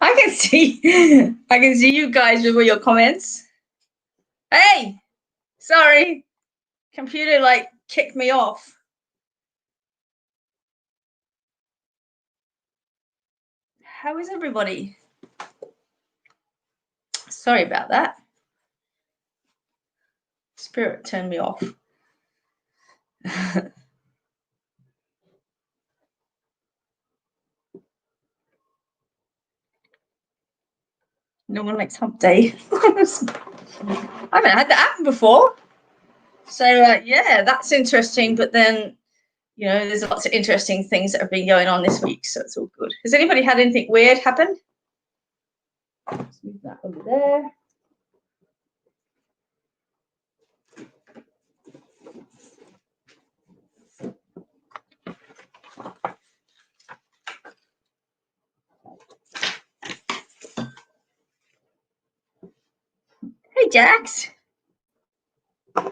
I can see you guys with all your comments. Hey, sorry, computer like kicked me off. How is everybody? Sorry about that. Spirit turned me off. No one likes hump day. I haven't had that happen before. So, yeah, that's interesting. But then, you know, there's lots of interesting things that have been going on this week. So it's all good. Has anybody had anything weird happen? Let's move that over there. Hey, Jax. I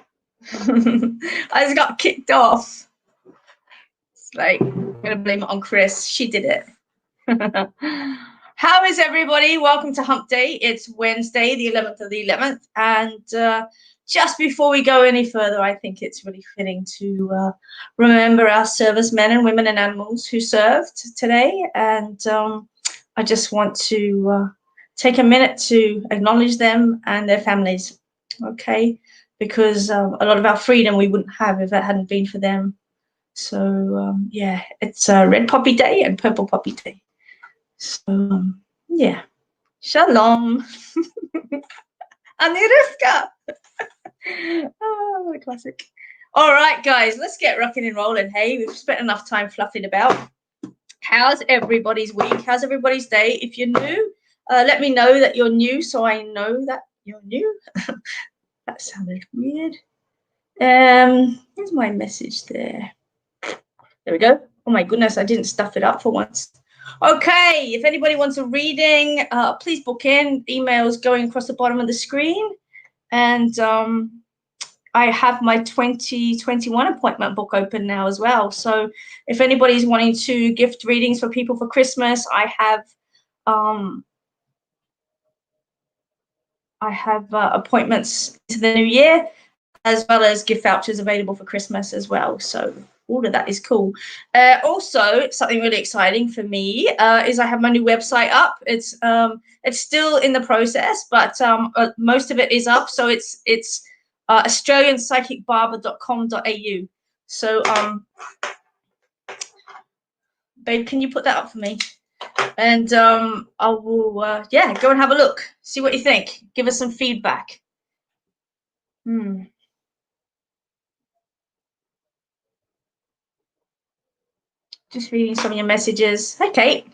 just got kicked off. It's like, I'm going to blame it on Chris. She did it. How is everybody? Welcome to Hump Day. It's Wednesday, the 11th of the 11th. And just before we go any further, I think it's really fitting to remember our servicemen and women and animals who served today. And I just want to take a minute to acknowledge them and their families, okay? Because a lot of our freedom we wouldn't have if it hadn't been for them. So, yeah, it's Red Poppy Day and Purple Poppy Day. So, yeah. Shalom. Aniruska. Oh, the classic. All right, guys, let's get rocking and rolling. Hey, we've spent enough time fluffing about. How's everybody's week? How's everybody's day? If you're new, let me know that you're new so I know that you're new. That sounded weird. Here's my message there. There we go. Oh my goodness, I didn't stuff it up for once. Okay, if anybody wants a reading, please book in. Emails going across the bottom of the screen. And I have my 2021 appointment book open now as well. So if anybody's wanting to gift readings for people for Christmas, I have appointments to the new year, as well as gift vouchers available for Christmas as well. So all of that is cool. Also, something really exciting for me is I have my new website up. It's still in the process, but most of it is up. So it's australianpsychicbarber.com.au. So babe, can you put that up for me? And I will yeah, go and have a look, see what you think, give us some feedback. Just reading some of your messages. Hey, Kate.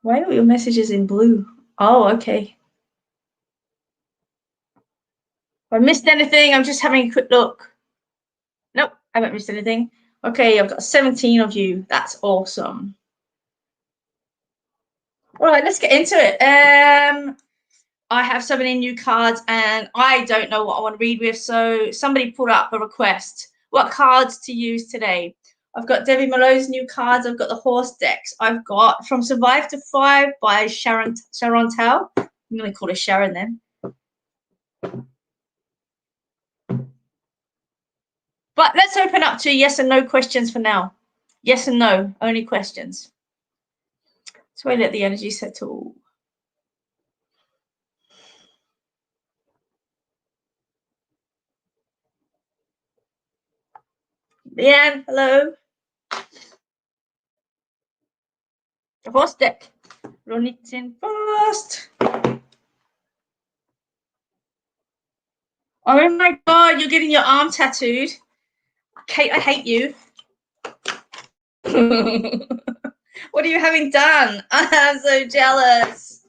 Why are your messages in blue? Oh, okay. If I missed anything, I'm just having a quick look. Nope, I haven't missed anything. Okay, I've got 17 of you. That's awesome. All right, let's get into it. I have so many new cards and I don't know what I want to read with. So somebody put up a request. What cards to use today? I've got Debbie Malone's new cards. I've got the horse decks. I've got From Survive to Thrive by Sharon Tao. I'm going to call her Sharon then. But let's open up to yes and no questions for now. Yes and no, only questions. So I let the energy settle. Leanne, hello. The horse deck. Run it in first. Oh my God, you're getting your arm tattooed. Kate, I hate you. What are you having done? I'm so jealous.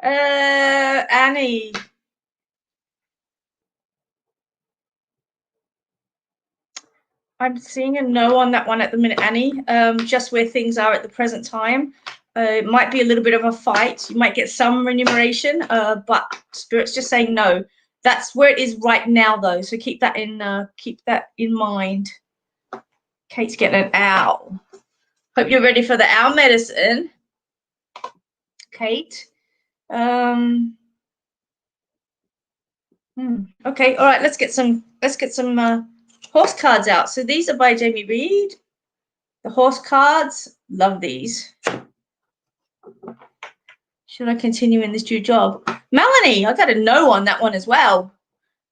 Annie. I'm seeing a no on that one at the minute, Annie. Just where things are at the present time. It might be a little bit of a fight. You might get some remuneration, but Spirit's just saying no. That's where it is right now, though. So keep that in mind. Kate's getting an owl. Hope you're ready for the owl medicine, Kate. Okay, all right. Let's get some horse cards out. So these are by Jamie Reed. The horse cards, love these. Should I continue in this new job? Melanie, I got a no on that one as well.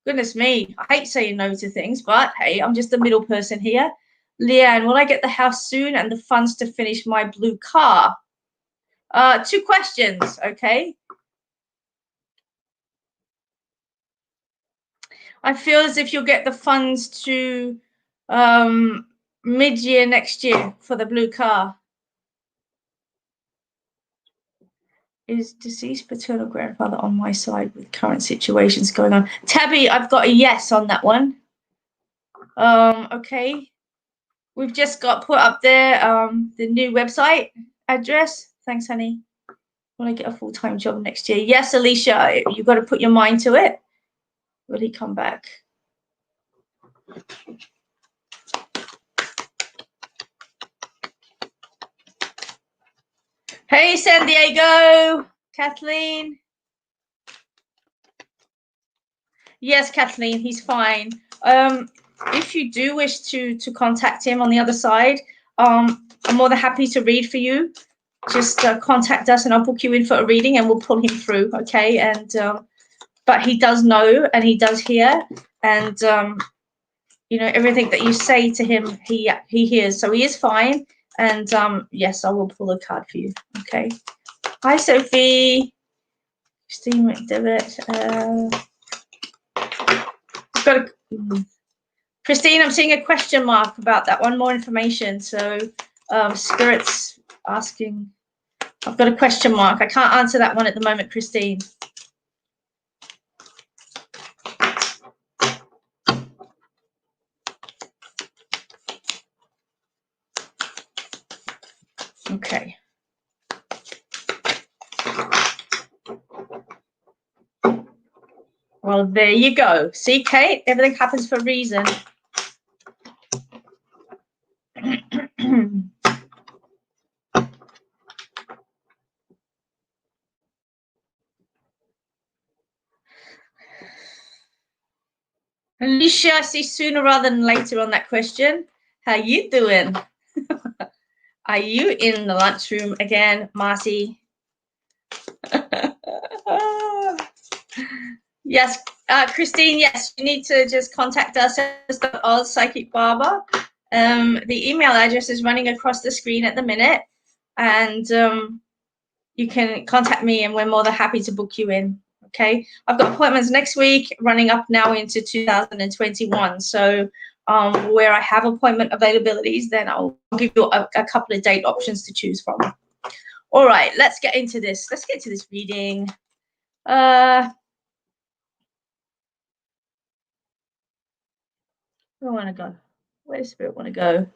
Goodness me, I hate saying no to things, but hey, I'm just the middle person here. Leanne, will I get the house soon and the funds to finish my blue car? 2 questions, okay? I feel as if you'll get the funds to mid-year next year for the blue car. Is deceased paternal grandfather on my side with current situations going on? Tabby, I've got a yes on that one. Okay. We've just got put up there the new website address. Thanks, honey. Will I get a full-time job next year? Yes, Alicia, you've got to put your mind to it. Will he come back? Hey, San Diego. Kathleen. Yes, Kathleen, he's fine. If you do wish to contact him on the other side, I'm more than happy to read for you. Just contact us and I'll book you in for a reading and we'll pull him through, okay? And but he does know and he does hear, and you know, everything that you say to him, he hears, so he is fine. And yes, I will pull a card for you, okay? Hi, Sophie. Christine McDevitt. Got a, Christine, I'm seeing a question mark about that one. More information. So Spirit's asking. I've got a question mark. I can't answer that one at the moment, Christine. Okay. Well, there you go. See, Kate, everything happens for a reason. Alicia, I see sooner rather than later on that question. How you doing? Are you in the lunchroom again, Marty? Yes, Christine, yes, you need to just contact us as Psychic Barber. The email address is running across the screen at the minute, and you can contact me and we're more than happy to book you in. Okay, I've got appointments next week running up now into 2021. So where I have appointment availabilities, then I'll give you a couple of date options to choose from. All right, let's get into this. Let's get to this reading. Where do I want to go? Where does Spirit want to go?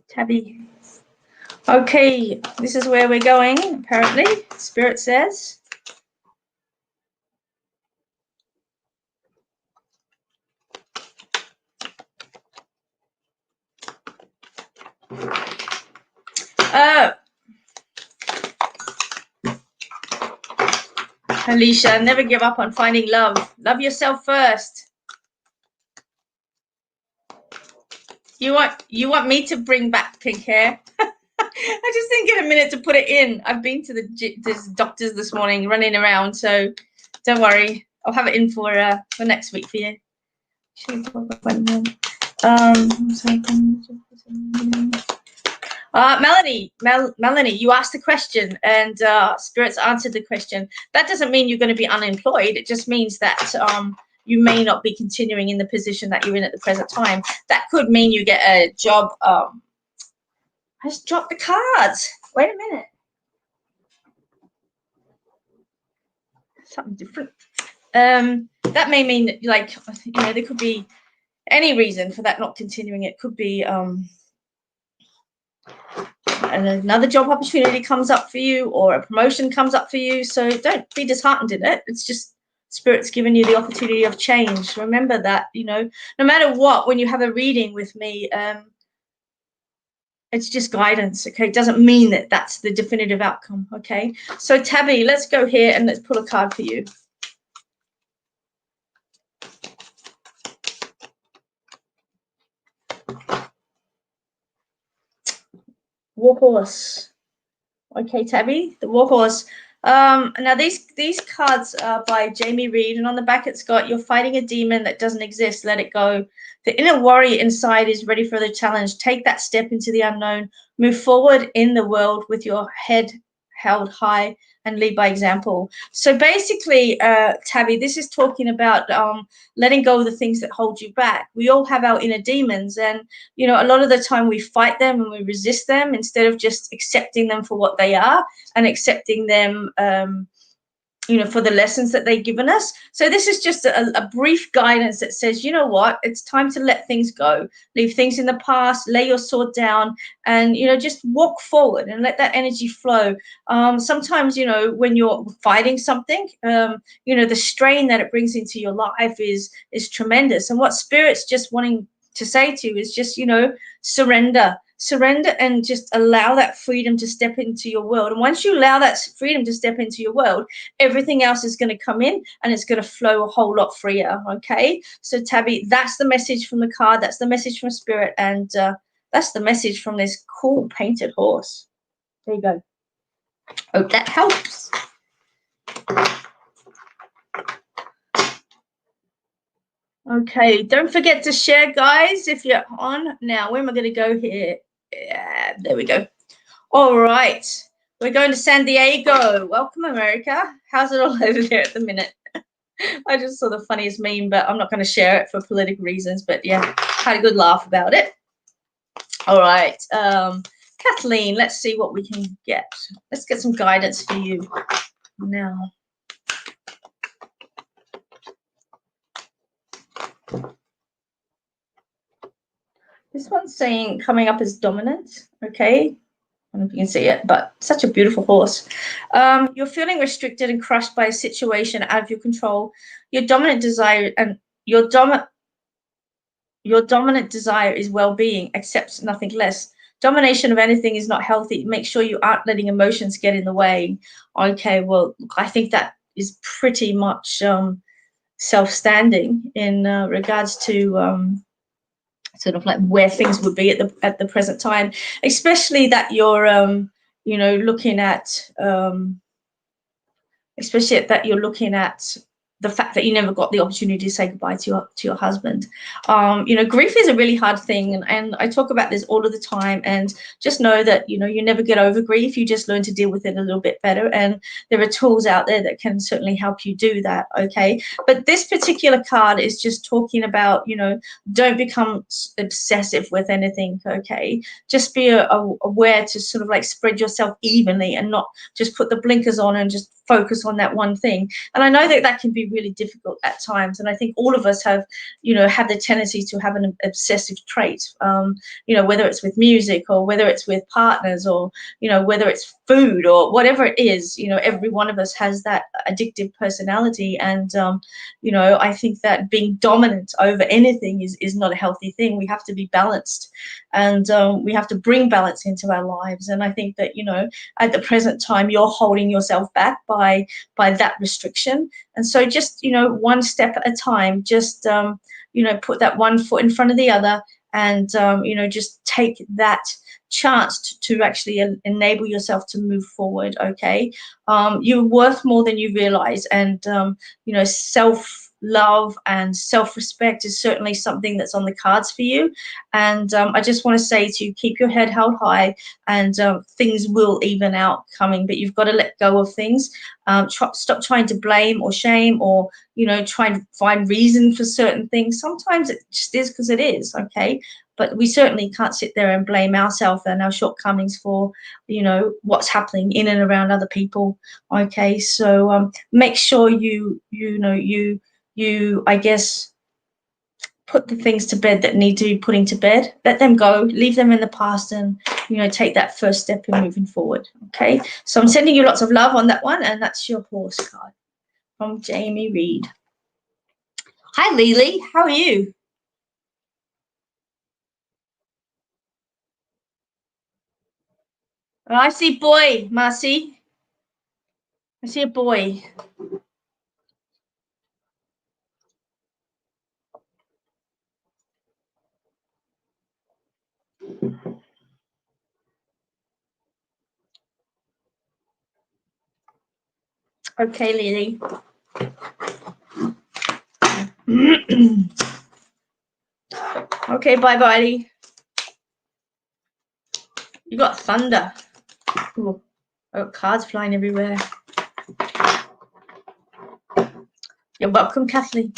Tabby. Okay, this is where we're going, apparently, Spirit says. Alicia, never give up on finding love. Love yourself first. You want me to bring back pink hair? I just didn't get a minute to put it in. I've been to the doctors this morning, running around, so don't worry. I'll have it in for next week for you. Melanie, you asked the question and Spirit's answered the question. That doesn't mean you're going to be unemployed. It just means that you may not be continuing in the position that you're in at the present time. That could mean you get a job. I just dropped the cards. Wait a minute. Something different. That may mean, like, you know, there could be any reason for that not continuing. It could be another job opportunity comes up for you, or a promotion comes up for you. So don't be disheartened in it. It's just Spirit's given you the opportunity of change. Remember that, you know, no matter what, when you have a reading with me, it's just guidance, okay? It doesn't mean that that's the definitive outcome, okay? So Tabby, let's go here and let's pull a card for you. Warhorse. Okay, Tabby, the Warhorse. Now these cards are by Jamie Reed, and on the back it's got, "You're fighting a demon that doesn't exist. Let it go. The inner warrior inside is ready for the challenge. Take that step into the unknown. Move forward in the world with your head held high and lead by example." So basically, Tabby, this is talking about letting go of the things that hold you back. We all have our inner demons, and a lot of the time we fight them and we resist them instead of just accepting them for what they are and accepting them for the lessons that they've given us. So this is just a brief guidance that says, you know what, it's time to let things go, leave things in the past, lay your sword down, and just walk forward and let that energy flow. Sometimes when you're fighting something, the strain that it brings into your life is tremendous. And what Spirit's just wanting to say to you is just surrender and just allow that freedom to step into your world. And once you allow that freedom to step into your world, everything else is going to come in and it's going to flow a whole lot freer. Okay, so Tabby, that's the message from the card, that's the message from Spirit, and that's the message from this cool painted horse. There you go. Hope that helps. Okay, don't forget to share, guys, if you're on. Now, where am I going to go here? Yeah, there we go. All right, we're going to San Diego. Welcome, America. How's it all over there at the minute? I just saw the funniest meme, but I'm not going to share it for political reasons. But yeah, had a good laugh about it. All right, Kathleen, let's see what we can get. Let's get some guidance for you now. This one's saying coming up as dominant. Okay, I don't know if you can see it, but such a beautiful horse. You're feeling restricted and crushed by a situation out of your control. Your dominant desire and your dominant desire is well-being, accepts nothing less. Domination of anything is not healthy. Make sure you aren't letting emotions get in the way. Okay, well, I think that is pretty much self-standing in regards to sort of like where things would be at the present time, especially that you're looking at the fact that you never got the opportunity to say goodbye to your husband. Grief is a really hard thing, and I talk about this all of the time. And just know that you never get over grief. You just learn to deal with it a little bit better. And there are tools out there that can certainly help you do that. Okay, but this particular card is just talking about don't become obsessive with anything. Okay, just be aware to sort of like spread yourself evenly and not just put the blinkers on and just focus on that one thing. And I know that can be really difficult at times, and I think all of us have the tendency to have an obsessive trait, whether it's with music or whether it's with partners or whether it's food or whatever it is. Every one of us has that addictive personality, and I think that being dominant over anything is not a healthy thing. We have to be balanced, and we have to bring balance into our lives. And I think that at the present time you're holding yourself back by that restriction. And so just one step at a time, just put that one foot in front of the other, and just take that chance to actually enable yourself to move forward. Okay, you're worth more than you realize, and self-love and self-respect is certainly something that's on the cards for you. And I just want to say to you, keep your head held high, and things will even out coming, but you've got to let go of things. Stop trying to blame or shame or try and find reason for certain things. Sometimes it just is because it is. Okay, but we certainly can't sit there and blame ourselves and our shortcomings for what's happening in and around other people. Okay, so make sure you I guess put the things to bed that need to be putting to bed. Let them go, leave them in the past, and take that first step in moving forward. Okay, so I'm sending you lots of love on that one, and that's your horse card from Jamie Reed. Hi Lily, how are you? I see boy, Marcy. I see a boy. Okay, Lily. Okay, bye-bye, Lee. You got thunder. Ooh, I got cards flying everywhere. You're welcome, Kathleen.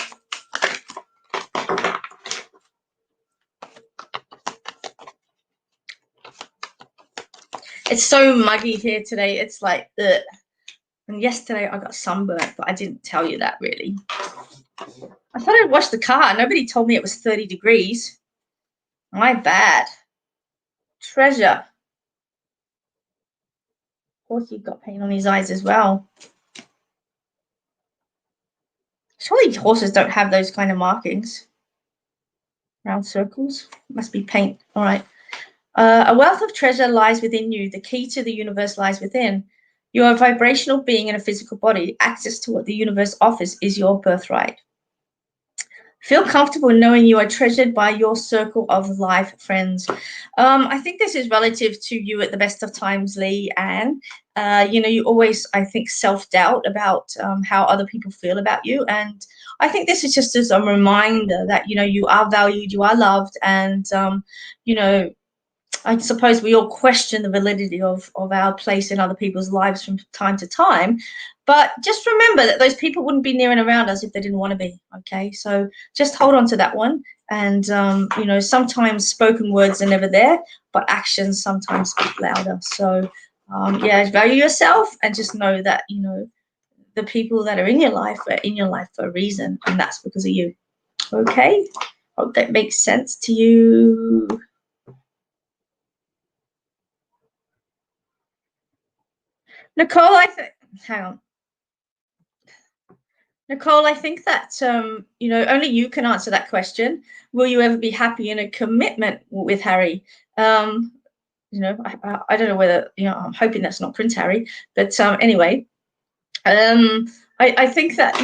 It's so muggy here today. It's like the. And yesterday I got sunburnt, but I didn't tell you that really. I thought I'd wash the car. Nobody told me it was 30 degrees. My bad. Treasure. Horsey got paint on his eyes as well. Surely horses don't have those kind of markings. Round circles. Must be paint. All right. A wealth of treasure lies within you. The key to the universe lies within. You are a vibrational being in a physical body. Access to what the universe offers is your birthright. Feel comfortable knowing you are treasured by your circle of life friends. I think this is relative to you at the best of times, Lee. And, you always, I think, self-doubt about how other people feel about you. And I think this is just as a reminder that, you are valued, you are loved. And, I suppose we all question the validity of our place in other people's lives from time to time. But just remember that those people wouldn't be near and around us if they didn't want to be. Okay, so just hold on to that one. And, sometimes spoken words are never there, but actions sometimes speak louder. So, value yourself and just know that, the people that are in your life are in your life for a reason. And that's because of you. Okay, hope that makes sense to you. Nicole, hang on. Nicole, I think that only you can answer that question. Will you ever be happy in a commitment with Harry? I don't know whether I'm hoping that's not Prince Harry, but anyway, I think that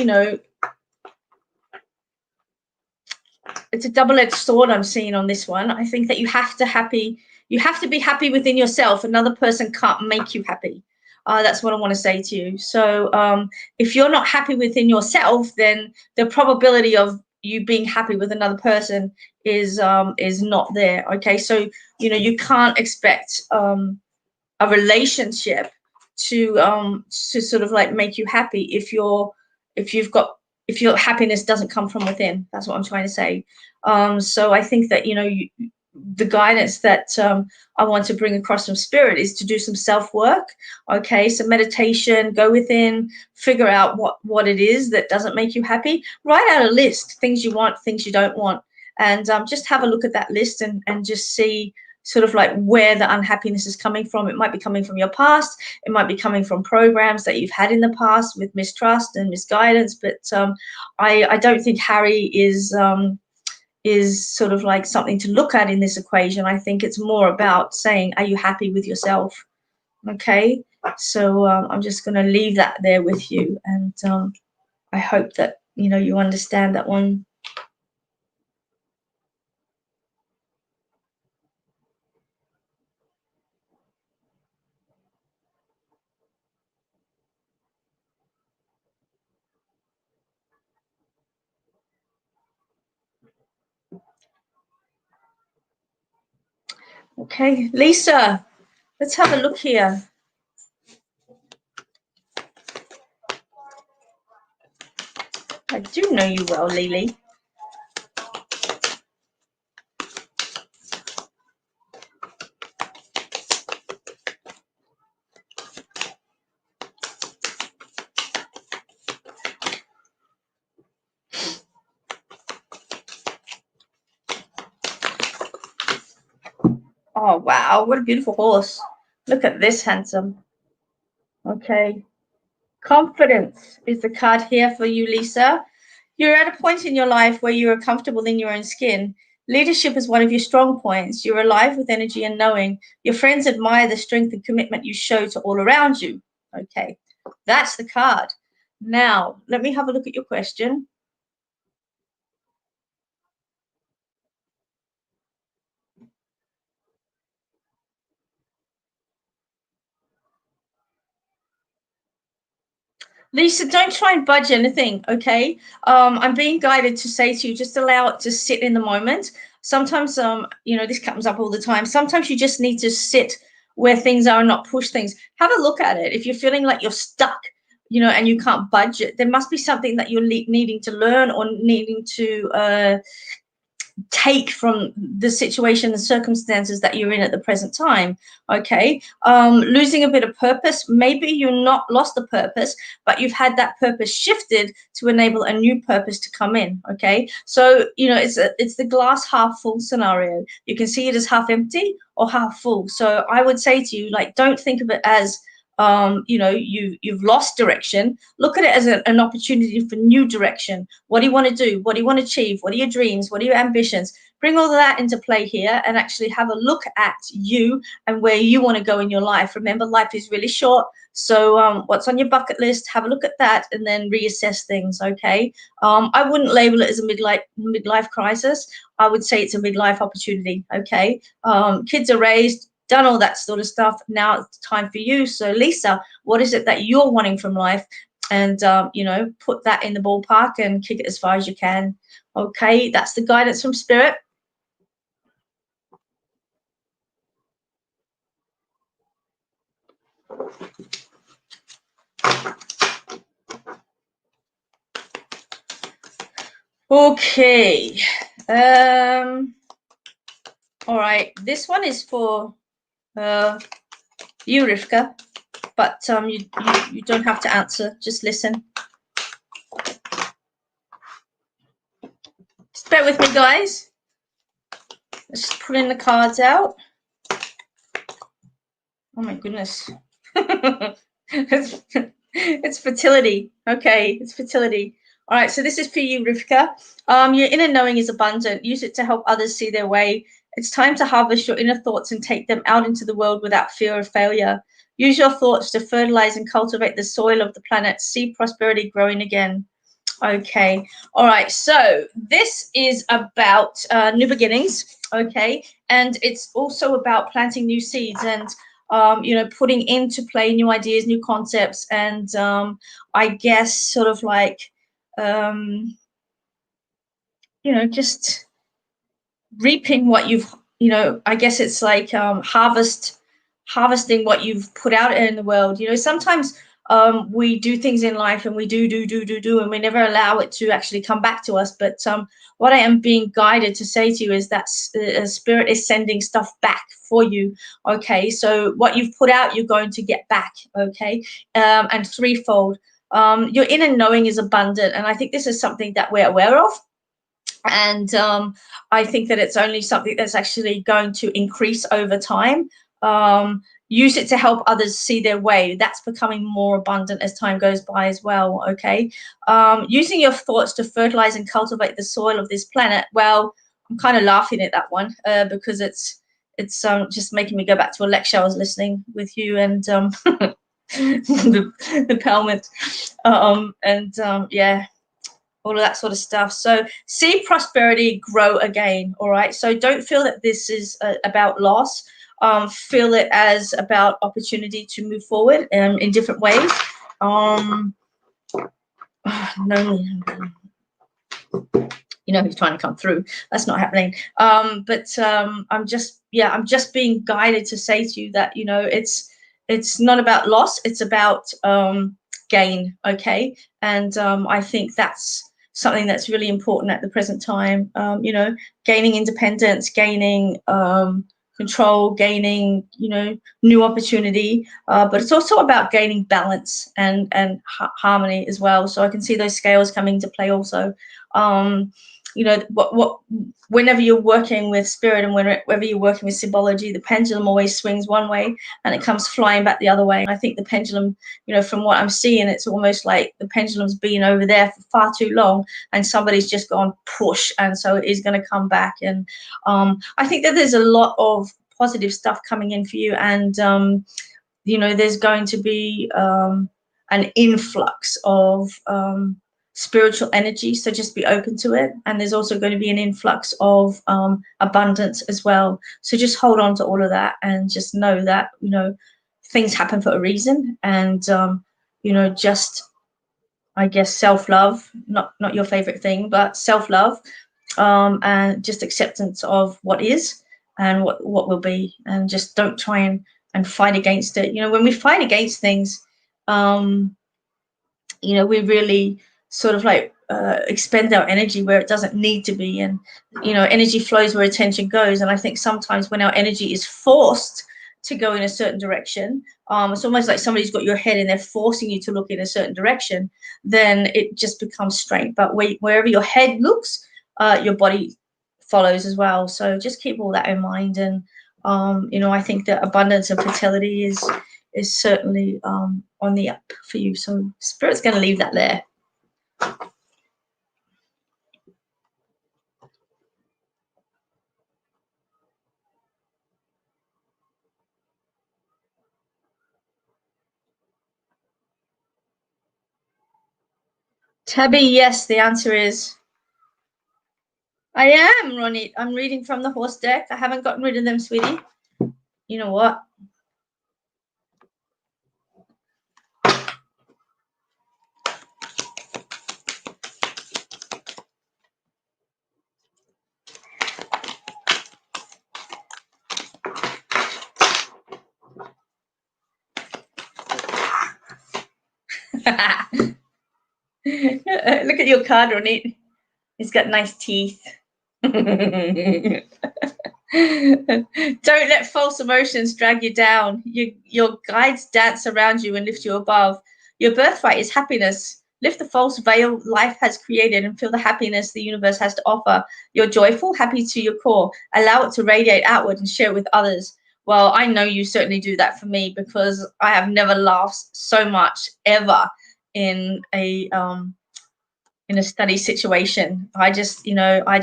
it's a double-edged sword I'm seeing on this one. I think that you have to be happy within yourself. Another person can't make you happy. That's what I want to say to you. So if you're not happy within yourself, then the probability of you being happy with another person is not there. Okay, so you can't expect a relationship to sort of like make you happy if your happiness doesn't come from within. That's what I'm trying to say. So I think that the guidance that I want to bring across from spirit is to do some self-work. Okay, so meditation, go within, figure out what it is that doesn't make you happy. Write out a list, things you want, things you don't want, and just have a look at that list and just see sort of like where the unhappiness is coming from. It might be coming from your past. It might be coming from programs that you've had in the past with mistrust and misguidance. But I don't think Harry is sort of like something to look at in this equation. I think it's more about saying, are you happy with yourself? Okay, so I'm just going to leave that there with you, and I hope that you understand that one. Okay, Lisa, let's have a look here. I do know you well, Lily. Oh, wow, what a beautiful horse. Look at this handsome. Okay. Confidence is the card here for you, Lisa. You're at a point in your life where you are comfortable in your own skin. Leadership is one of your strong points. You're alive with energy and knowing. Your friends admire the strength and commitment you show to all around you. Okay, that's the card. Now, let me have a look at your question. Lisa, don't try and budge anything, okay? I'm being guided to say to you, just allow it to sit in the moment. Sometimes, this comes up all the time. Sometimes you just need to sit where things are and not push things. Have a look at it. If you're feeling like you're stuck, and you can't budge it, there must be something that you're needing to learn or needing to take from the situation, the circumstances that you're in at the present time. Okay, losing a bit of purpose. Maybe you're not lost the purpose, but you've had that purpose shifted to enable a new purpose to come in. Okay, so it's the glass half full scenario. You can see it as half empty or half full. So I would say to you, like, don't think of it as you've lost direction. Look at it as an opportunity for new direction. What do you want to do? What do you want to achieve? What are your dreams? What are your ambitions? Bring all of that into play here and actually have a look at you and where you want to go in your life. Remember, life is really short. So what's on your bucket list? Have a look at that and then reassess things. Okay. I wouldn't label it as a midlife crisis. I would say it's a midlife opportunity. Okay. Kids are raised, done all that sort of stuff. Now it's time for you. So Lisa, what is it that you're wanting from life? And, put that in the ballpark and kick it as far as you can. Okay, that's the guidance from Spirit. Okay. All right, this one is for you, Rivka, but you don't have to answer. Just listen. Just bear with me, guys. Let's just pull in the cards out. Oh my goodness. It's fertility. Okay, it's fertility. All right, so this is for you, Rivka. Your inner knowing is abundant. Use it to help others see their way. It's time to harvest your inner thoughts and take them out into the world without fear of failure. Use your thoughts to fertilize and cultivate the soil of the planet. See prosperity growing again. Okay. All right. So this is about new beginnings. Okay. And it's also about planting new seeds and, putting into play new ideas, new concepts. And I guess sort of like, just reaping what you've, I guess it's like harvesting what you've put out in the world. Sometimes we do things in life and we do, and we never allow it to actually come back to us. But what I am being guided to say to you is that Spirit is sending stuff back for you. Okay, so what you've put out, you're going to get back. Okay, and threefold. Your inner knowing is abundant, and I think this is something that we're aware of. And I think that it's only something that's actually going to increase over time. Use it to help others see their way. That's becoming more abundant as time goes by as well. Okay. Using your thoughts to fertilize and cultivate the soil of this planet. Well, I'm kind of laughing at that one because it's just making me go back to a lecture I was listening with you and the Pelmet. Yeah, all of that sort of stuff. So see prosperity grow again. All right. So don't feel that this is about loss. Feel it as about opportunity to move forward in different ways. No, who's trying to come through. That's not happening. But I'm just being guided to say to you that, it's not about loss. It's about gain. Okay. And I think that's something that's really important at the present time. Gaining independence, gaining control, gaining, new opportunity, but it's also about gaining balance and harmony as well. So I can see those scales coming into play also. Whenever you're working with spirit and whenever you're working with symbology, the pendulum always swings one way and it comes flying back the other way. I think the pendulum, from what I'm seeing, it's almost like the pendulum's been over there for far too long and somebody's just gone push, and so it is going to come back. And I think that there's a lot of positive stuff coming in for you, and there's going to be an influx of spiritual energy, so just be open to it. And there's also going to be an influx of abundance as well, so just hold on to all of that and just know that things happen for a reason. And just I guess, self-love, not your favorite thing, but self-love, and just acceptance of what is and what will be, and just don't try and fight against it. You know, when we fight against things, you know, we really sort of like expend our energy where it doesn't need to be. And, you know, energy flows where attention goes. And I think sometimes when our energy is forced to go in a certain direction, it's almost like somebody's got your head and they're forcing you to look in a certain direction, then it just becomes straight. But wherever your head looks, your body follows as well. So just keep all that in mind. And, you know, I think that abundance and fertility is certainly on the up for you. So Spirit's going to leave that there. Tabby, yes, the answer is I am, Ronnie. I'm reading from the horse deck. I haven't gotten rid of them, sweetie. You know what? Look at your card, Ronnie. It's got nice teeth. Don't let false emotions drag you down. Your guides dance around you and lift you above. Your birthright is happiness. Lift the false veil life has created and feel the happiness the universe has to offer. You're joyful, happy to your core. Allow it to radiate outward and share it with others. Well, I know you certainly do that for me, because I have never laughed so much ever in a study situation. I just, you know, I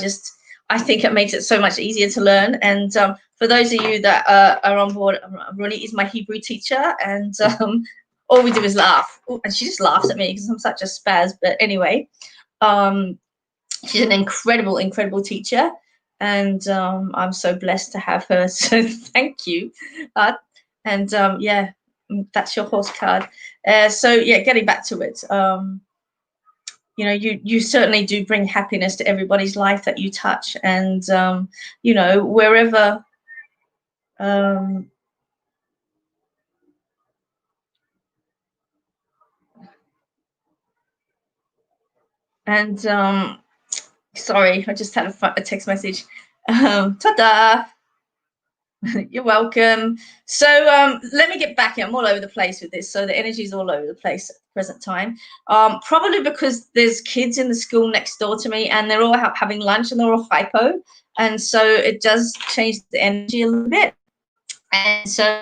think it makes it so much easier to learn. And for those of you that are on board, Ronnie is my Hebrew teacher, and all we do is laugh. Ooh, and she just laughs at me because I'm such a spaz. But anyway, she's an incredible, incredible teacher, and I'm so blessed to have her. So thank you. And yeah, that's your horse card. So yeah, getting back to it. You know, you certainly do bring happiness to everybody's life that you touch. And, you know, wherever, sorry, I just had a text message. Ta-da! You're welcome. So let me get back in. I'm all over the place with this. So the energy is all over the place at the present time. Probably because there's kids in the school next door to me, and they're all having lunch, and they're all hypo. And so it does change the energy a little bit. And so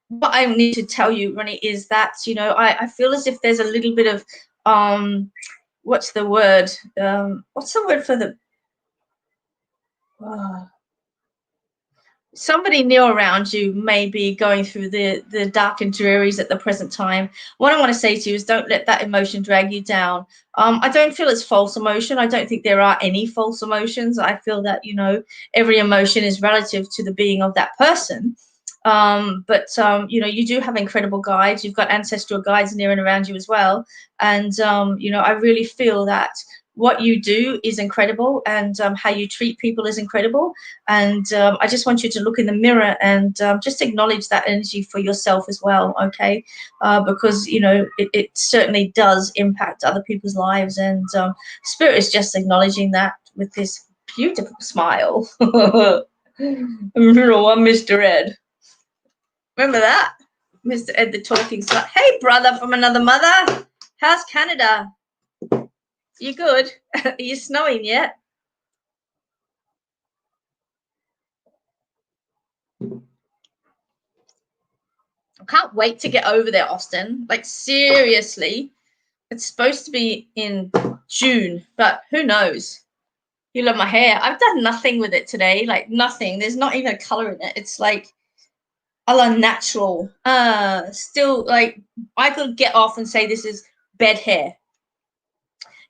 what I need to tell you, Ronnie, is that, you know, I feel as if there's a little bit of, what's the word? What's the word for the... somebody near around you may be going through the dark and drearies at the present time. What I want to say to you is don't let that emotion drag you down. I don't feel it's false emotion. I don't think there are any false emotions. I feel that, you know, every emotion is relative to the being of that person. But you know, you do have incredible guides. You've got ancestral guides near and around you as well. And, you know, I really feel that what you do is incredible, and how you treat people is incredible. And I just want you to look in the mirror and just acknowledge that energy for yourself as well, okay? Because, you know, it certainly does impact other people's lives. And Spirit is just acknowledging that with this beautiful smile. Mr. Ed. Remember that? Mr. Ed the talking slut. Hey, brother from another mother. How's Canada? You good? Are you snowing yet? I can't wait to get over there, Austin. Like, seriously. It's supposed to be in June, but who knows? You love my hair. I've done nothing with it today. Like, nothing. There's not even a color in it. It's like a la natural. Still, like, I could get off and say this is bed hair.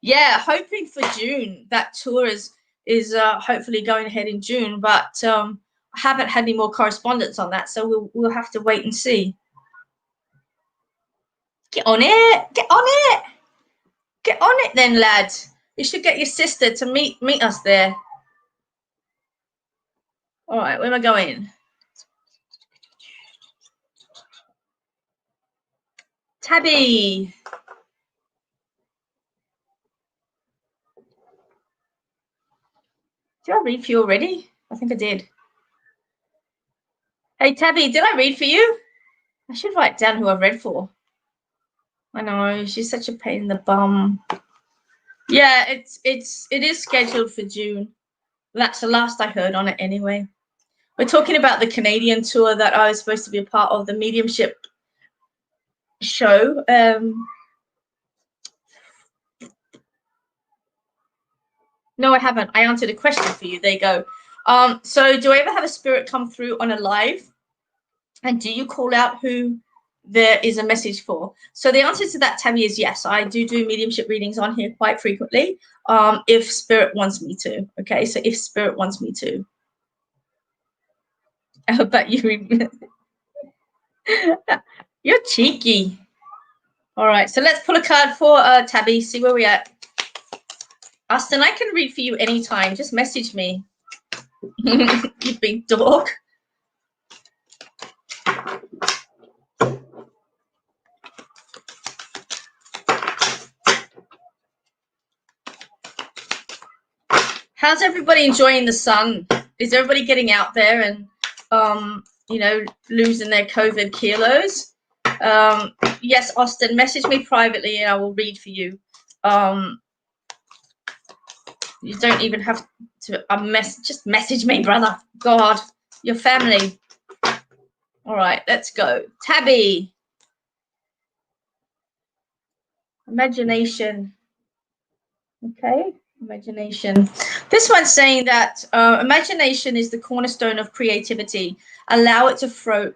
Yeah, hoping for June. That tour is hopefully going ahead in June, but I haven't had any more correspondence on that, so we'll have to wait and see. Get on it. Get on it. Get on it then, lad. You should get your sister to meet us there. All right, where am I going? Tabby. Did I read for you already? I think I did. Hey, Tabby, did I read for you? I should write down who I've read for. I know, she's such a pain in the bum. Yeah, it is scheduled for June. That's the last I heard on it anyway. We're talking about the Canadian tour that I was supposed to be a part of, the mediumship show. No, I haven't. I answered a question for you. There you go. So do I ever have a spirit come through on a live? And do you call out who there is a message for? So the answer to that, Tabby, is yes. I do mediumship readings on here quite frequently, if spirit wants me to. Okay, so if spirit wants me to. But you're cheeky. All right, so let's pull a card for Tabby, see where we're at. Austin, I can read for you anytime. Just message me. You big dog. How's everybody enjoying the sun? Is everybody getting out there and, losing their COVID kilos? Yes, Austin, message me privately and I will read for you. You don't even have to just message me, brother. God, your family. All right, let's go. Tabby. Imagination. Okay, imagination. This one's saying that imagination is the cornerstone of creativity. Allow it to flow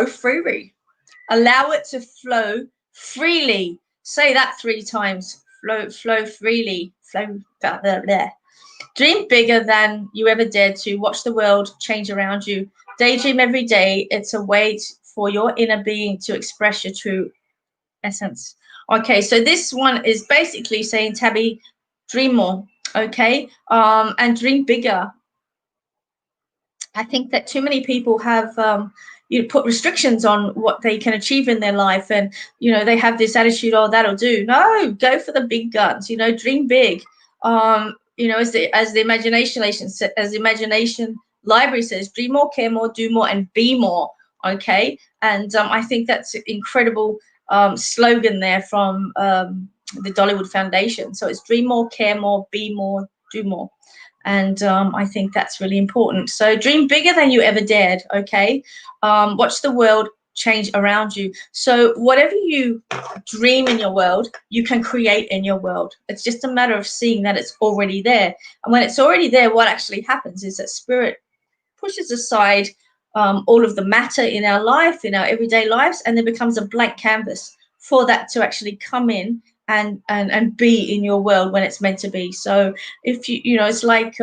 freely. Allow it to flow freely. Say that 3 times. Flow freely. Flow. Blah, blah, blah. Dream bigger than you ever dared to. Watch the world change around you. Daydream every day. It's a way for your inner being to express your true essence. Okay, so this one is basically saying, Tabby, dream more, okay? And dream bigger. I think that too many people have put restrictions on what they can achieve in their life, and they have this attitude, oh, that'll do. No, go for the big guns. Dream big. As the imagination library says, dream more, care more, do more, and be more. Okay, and I think that's an incredible slogan there from the Dollywood Foundation. So it's dream more, care more, be more, do more. And I think that's really important. So dream bigger than you ever dared, okay? Watch the world change around you. So whatever you dream in your world, you can create in your world. It's just a matter of seeing that it's already there. And when it's already there, what actually happens is that spirit pushes aside all of the matter in our life, in our everyday lives, and there becomes a blank canvas for that to actually come in and be in your world when it's meant to be. So if it's like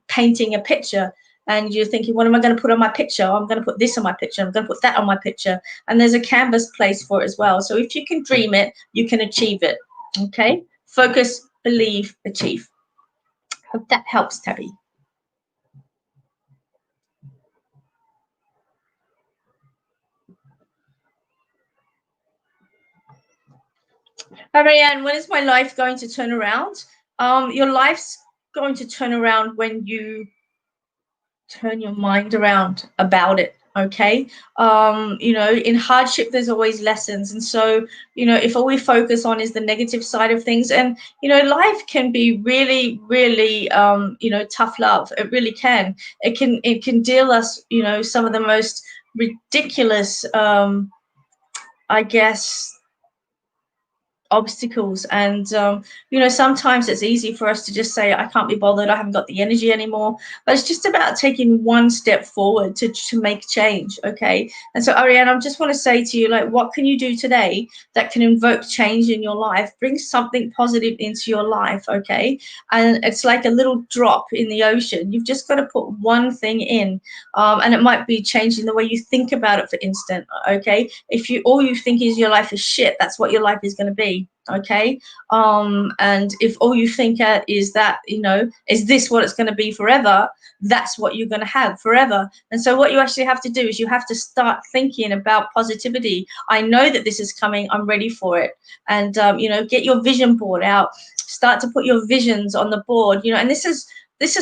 painting a picture, and you're thinking, what am I going to put on my picture? I'm going to put this on my picture. I'm going to put that on my picture. And there's a canvas place for it as well. So if you can dream it, you can achieve it. Okay? Focus, believe, achieve. Hope that helps, Tabby. Marianne, when is my life going to turn around? Your life's going to turn around when you turn your mind around about it. Okay. In hardship, there's always lessons. And so, if all we focus on is the negative side of things, and, life can be really, really, tough love. It really can. It can deal us, some of the most ridiculous, I guess, obstacles. And sometimes it's easy for us to just say, I can't be bothered, I haven't got the energy anymore. But it's just about taking one step forward to make change. Okay. And so, Ariane, I just want to say to you, like, what can you do today that can invoke change in your life? Bring something positive into your life. Okay. And it's like a little drop in the ocean. You've just got to put one thing in, and it might be changing the way you think about it, for instance. Okay. If all you think is your life is shit, that's what your life is going to be. energy. Okay. And if all you think is that, you know, is this what it's going to be forever, that's what you're going to have forever. And so what you actually have to do is you have to start thinking about positivity. I know that this is coming, I'm ready for it. And you know, get your vision board out, start to put your visions on the board, you know. And this is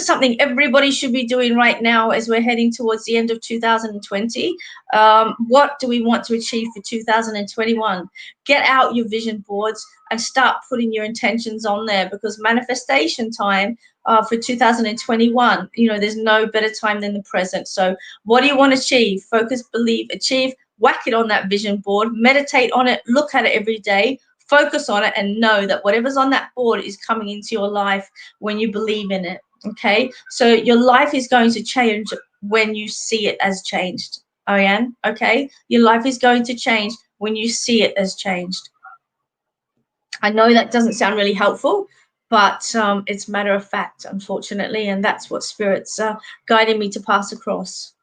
something everybody should be doing right now as we're heading towards the end of 2020. What do we want to achieve for 2021? Get out your vision boards and start putting your intentions on there, because manifestation time for 2021, you know, there's no better time than the present. So what do you want to achieve? Focus, believe, achieve. Whack it on that vision board, meditate on it, look at it every day, focus on it, and know that whatever's on that board is coming into your life when you believe in it. Okay, so your life is going to change when you see it as changed, Ariane. Okay, your life is going to change when you see it as changed. I know that doesn't sound really helpful, but it's matter of fact, unfortunately, and that's what Spirit's guiding me to pass across.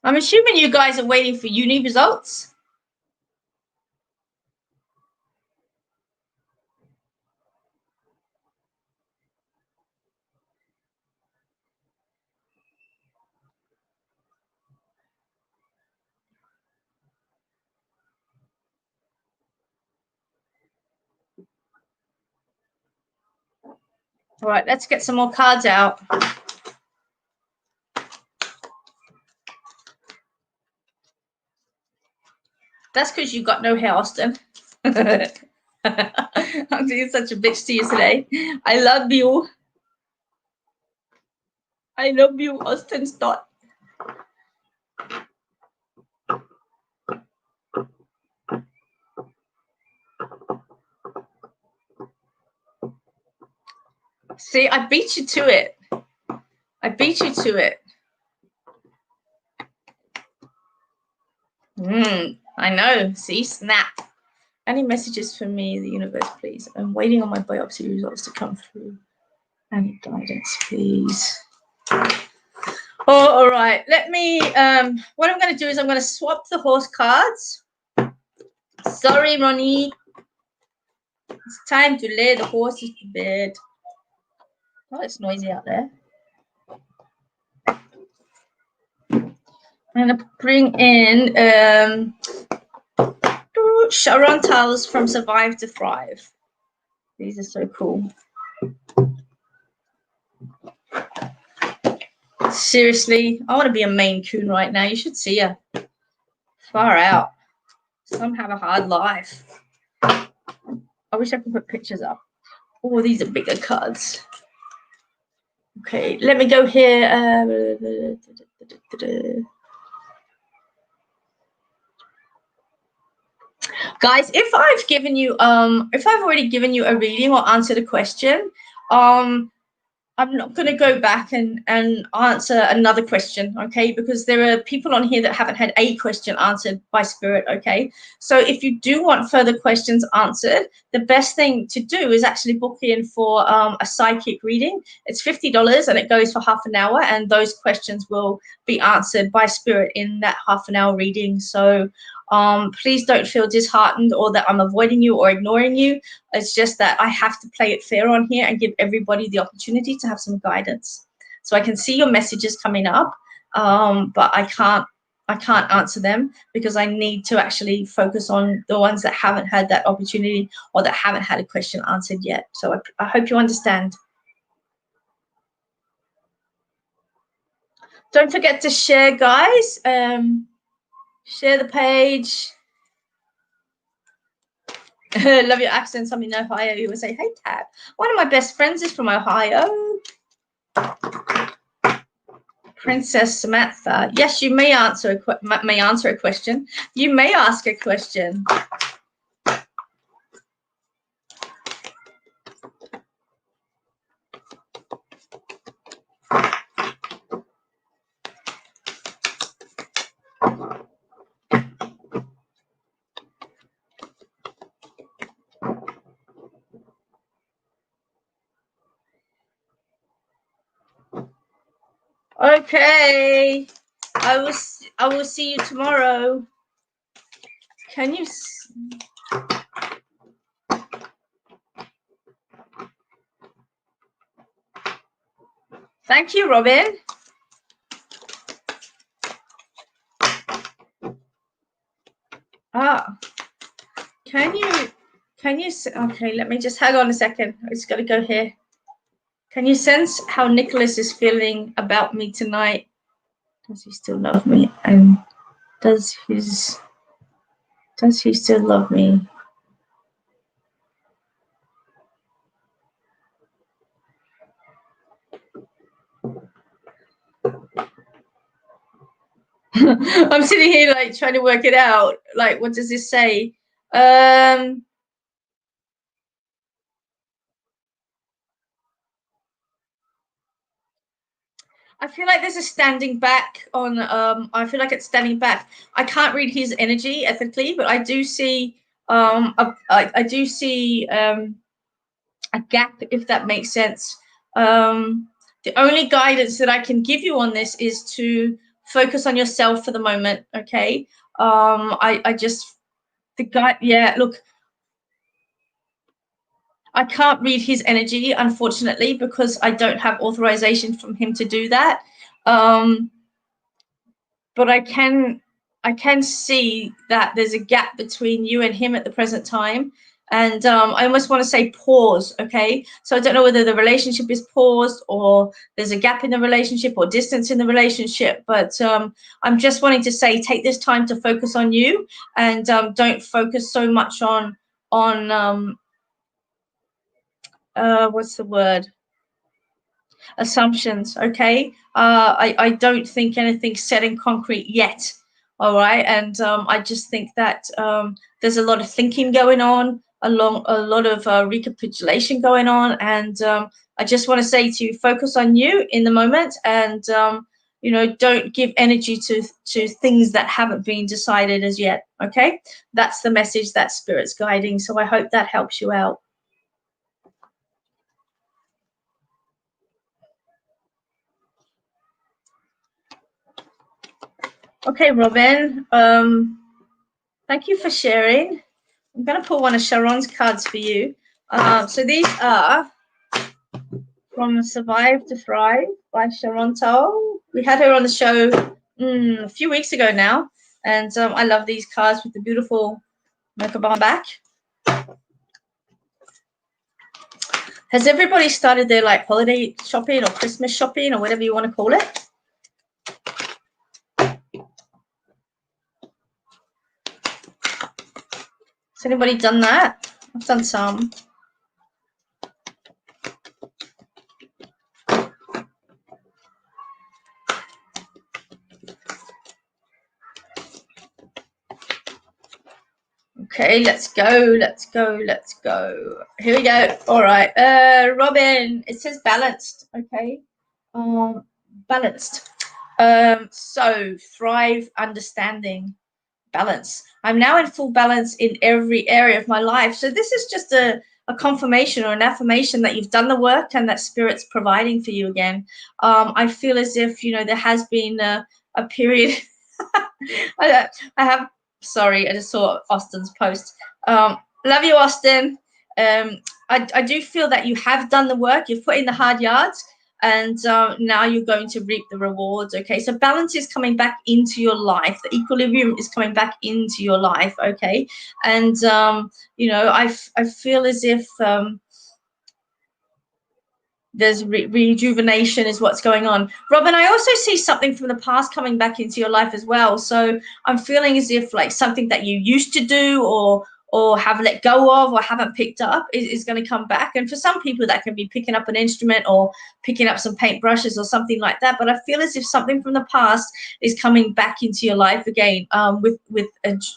I'm assuming you guys are waiting for uni results. All right, let's get some more cards out. That's because you got no hair, Austin. I'm being such a bitch to you today. I love you. I love you, Austin Stott. See, I beat you to it. I beat you to it. I know. See, snap. Any messages for me, the universe, please? I'm waiting on my biopsy results to come through. Any guidance, please? Oh, all right. Let me, what I'm going to do is I'm going to swap the horse cards. Sorry, Ronnie. It's time to lay the horses to bed. Oh, it's noisy out there. I'm going to bring in Sharon Towers from Survive to Thrive. These are so cool. Seriously, I want to be a Maine Coon right now. You should see her. Far out. Some have a hard life. I wish I could put pictures up. Oh, these are bigger cards. Okay, let me go here. Guys, if I've already given you a reading or answered a question, I'm not going to go back and answer another question, okay? Because there are people on here that haven't had a question answered by Spirit, okay? So if you do want further questions answered, the best thing to do is actually book in for a psychic reading. It's $50 and it goes for half an hour, and those questions will be answered by Spirit in that half an hour reading. So please don't feel disheartened or that I'm avoiding you or ignoring you. It's just that I have to play it fair on here and give everybody the opportunity to have some guidance. So I can see your messages coming up, but I can't answer them because I need to actually focus on the ones that haven't had that opportunity or that haven't had a question answered yet. So I hope you understand. Don't forget to share, guys. Share the page. Love your accents. I'm in Ohio. You would say, hey, Tab. One of my best friends is from Ohio. Princess Samantha. Yes, you may answer a question. You may ask a question. Okay. I will see you tomorrow. Can you? Thank you, Robin. Ah, can you, okay, let me just hang on a second. I just got to go here. Can you sense how Nicholas is feeling about me tonight? Does he still love me? And does he still love me? I'm sitting here like trying to work it out. Like, what does this say? I feel like there's a standing back on. I feel like it's standing back. I can't read his energy ethically, but I do see. I do see a gap, if that makes sense. The only guidance that I can give you on this is to focus on yourself for the moment. Okay. I just the guy. Yeah. Look, I can't read his energy, unfortunately, because I don't have authorization from him to do that. But I can see that there's a gap between you and him at the present time. And I almost want to say pause, okay? So I don't know whether the relationship is paused or there's a gap in the relationship or distance in the relationship. But I'm just wanting to say take this time to focus on you and don't focus so much on what's the word? Assumptions. Okay. I don't think anything's set in concrete yet. All right. And I just think that there's a lot of thinking going on, a lot of recapitulation going on. And I just want to say to you, focus on you in the moment and, don't give energy to things that haven't been decided as yet. Okay. That's the message that Spirit's guiding. So I hope that helps you out. Okay, Robin. Thank you for sharing. I'm going to pull one of Sharon's cards for you. So these are from Survive to Thrive by Sharon Toll. We had her on the show a few weeks ago now. And I love these cards with the beautiful Merkaba back. Has everybody started their like holiday shopping or Christmas shopping or whatever you want to call it? Has anybody done that? I've done some. Okay, let's go. Here we go. All right. Robin, it says balanced. Okay. Balanced. So thrive, understanding, balance. I'm now in full balance in every area of my life. So this is just a confirmation or an affirmation that you've done the work and that Spirit's providing for you again. I feel as if, there has been a period. I have. Sorry, I just saw Austin's post. Love you, Austin. I do feel that you have done the work. You've put in the hard yards, and now you're going to reap the rewards. Okay, so balance is coming back into your life. The equilibrium is coming back into your life. Okay, and I feel as if there's rejuvenation is what's going on. Robin, I also see something from the past coming back into your life as well. So I'm feeling as if like something that you used to do or have let go of or haven't picked up is going to come back. And for some people that can be picking up an instrument or picking up some paintbrushes or something like that. But I feel as if something from the past is coming back into your life again with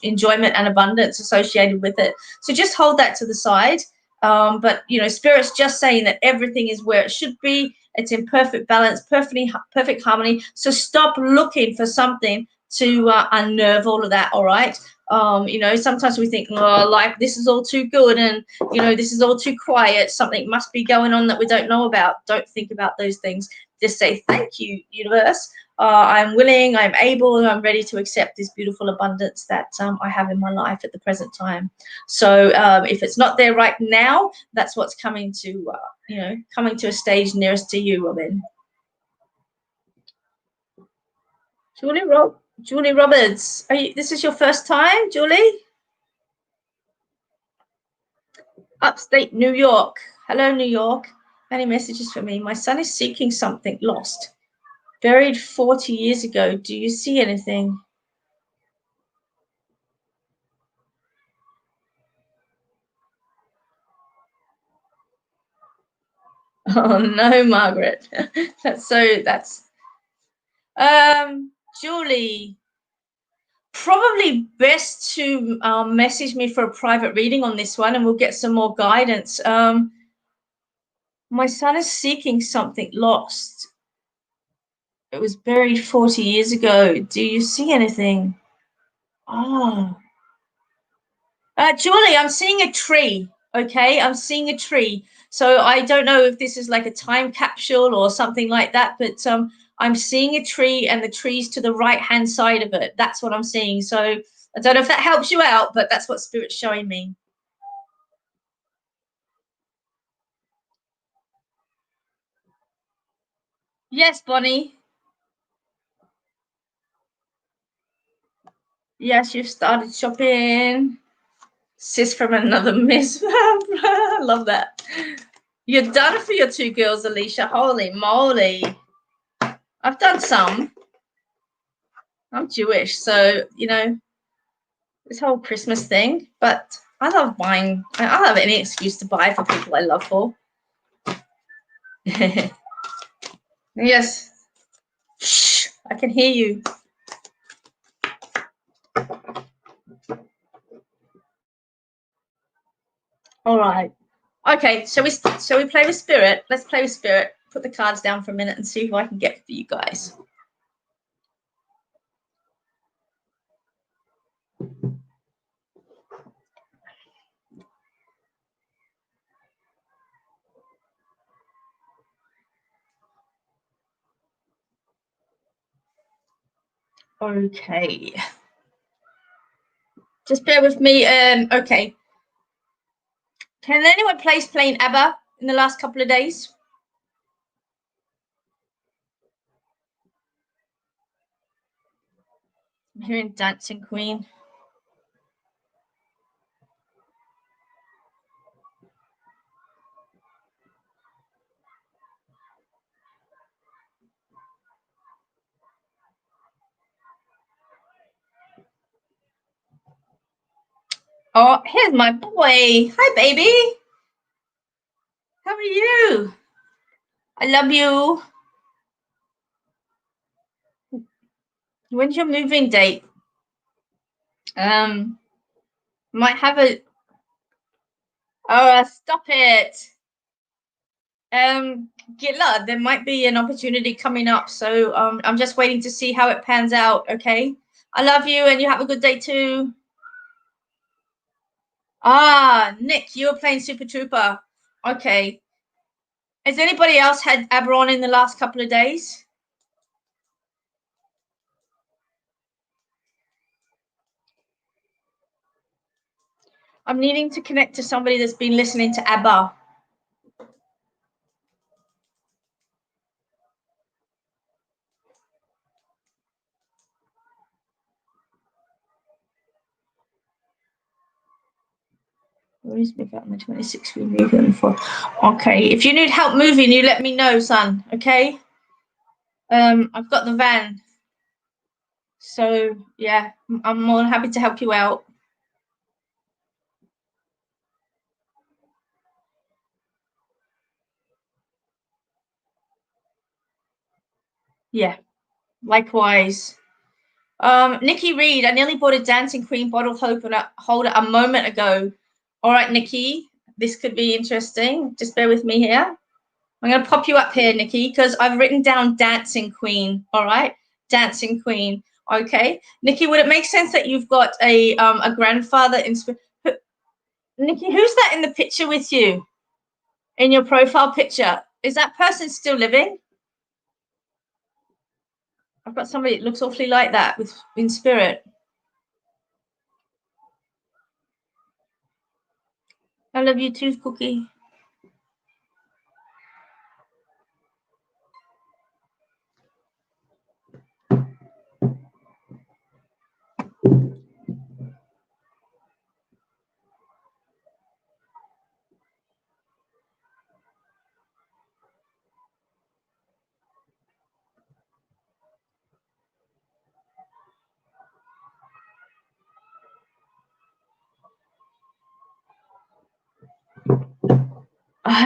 enjoyment and abundance associated with it. So just hold that to the side. But Spirit's just saying that everything is where it should be. It's in perfect balance, perfect harmony. So stop looking for something to unnerve all of that. All right. Sometimes we think, oh, life, this is all too good, and this is all too quiet. Something must be going on that we don't know about. Don't think about those things. Just say, thank you, universe. I'm willing, I'm able, and I'm ready to accept this beautiful abundance that I have in my life at the present time. So if it's not there right now, that's what's coming to, coming to a stage nearest to you, Robin. Julie Roberts, this is your first time, Julie? Upstate New York. Hello, New York. Any messages for me? My son is seeking something lost. Buried 40 years ago. Do you see anything? Oh no, Margaret. that's Julie. Probably best to message me for a private reading on this one, and we'll get some more guidance. My son is seeking something lost. It was buried 40 years ago. Do you see anything? Oh. Julie, I'm seeing a tree. Okay, I'm seeing a tree. So I don't know if this is like a time capsule or something like that, but I'm seeing a tree, and the tree's to the right-hand side of it. That's what I'm seeing. So I don't know if that helps you out, but that's what Spirit's showing me. Yes, Bonnie. Yes, you've started shopping. Sis from another miss. I love that. You're done for your two girls, Alicia. Holy moly. I've done some. I'm Jewish, so, this whole Christmas thing. But I love buying. I'll have any excuse to buy for people I love for. Yes. Shh, I can hear you. All right. Okay, so we play with Spirit. Let's play with Spirit. Put the cards down for a minute and see who I can get for you guys. Okay. Just bear with me. Okay. Can anyone place playing ABBA in the last couple of days? I'm hearing Dancing Queen. Oh, here's my boy. Hi, baby. How are you? I love you. When's your moving date? Might have a. Oh, stop it. Gilla, there might be an opportunity coming up, so I'm just waiting to see how it pans out. Okay. I love you, and you have a good day too. Ah, Nick, you were playing Super Trooper. Okay. Has anybody else had ABBA on in the last couple of days? I'm needing to connect to somebody that's been listening to ABBA. Where is me on the 26th? We move on for. Okay. If you need help moving, you let me know, son. Okay. I've got the van. So yeah, I'm more than happy to help you out. Yeah. Likewise. Nikki Reed, I nearly bought a Dancing Queen bottle holder a moment ago. All right, Nikki, this could be interesting. Just bear with me here. I'm going to pop you up here, Nikki, because I've written down Dancing Queen. All right, Dancing Queen. Okay, Nikki, would it make sense that you've got a grandfather in? Nikki, who's that in the picture with you? In your profile picture, is that person still living? I've got somebody that looks awfully like that in spirit. I love you too, Cookie.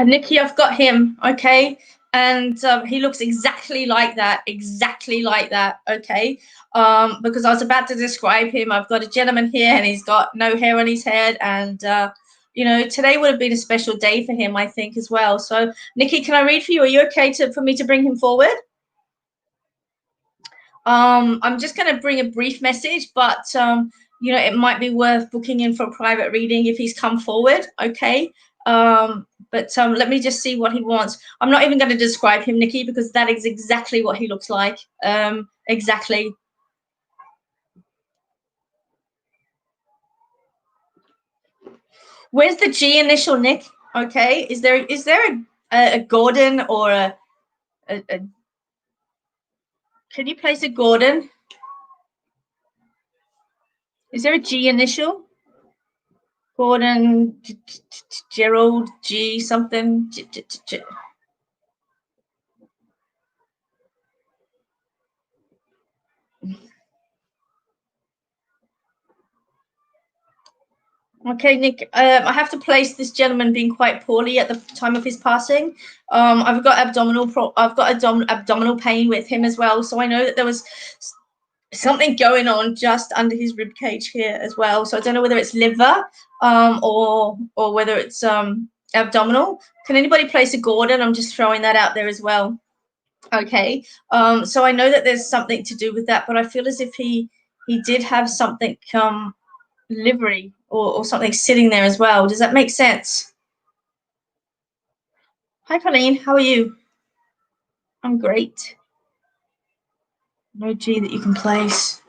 Nikki, I've got him, okay? And he looks exactly like that, okay? Because I was about to describe him. I've got a gentleman here and he's got no hair on his head. And, you know, today would have been a special day for him, I think, as well. So, Nikki, can I read for you? Are you okay for me to bring him forward? I'm just going to bring a brief message, but, you know, it might be worth booking in for a private reading if he's come forward, okay? But let me just see what he wants. I'm not even going to describe him, Nikki, because that is exactly what he looks like. Exactly. Where's the G initial, Nick? Okay. Is there a Gordon or a can you place a Gordon? Is there a G initial? Gordon, Gerald, G something. Okay, Nick, I have to place this gentleman being quite poorly at the time of his passing. I've got abdominal pain with him as well, so I know that there was something going on just under his rib cage here as well. So I don't know whether it's liver, or whether it's abdominal. Can anybody place a Gordon? I'm just throwing that out there as well. Okay, so I know that there's something to do with that, but I feel as if he did have something livery or something sitting there as well. Does that make sense? Hi, Colleen. How are you? I'm great. No G that you can place.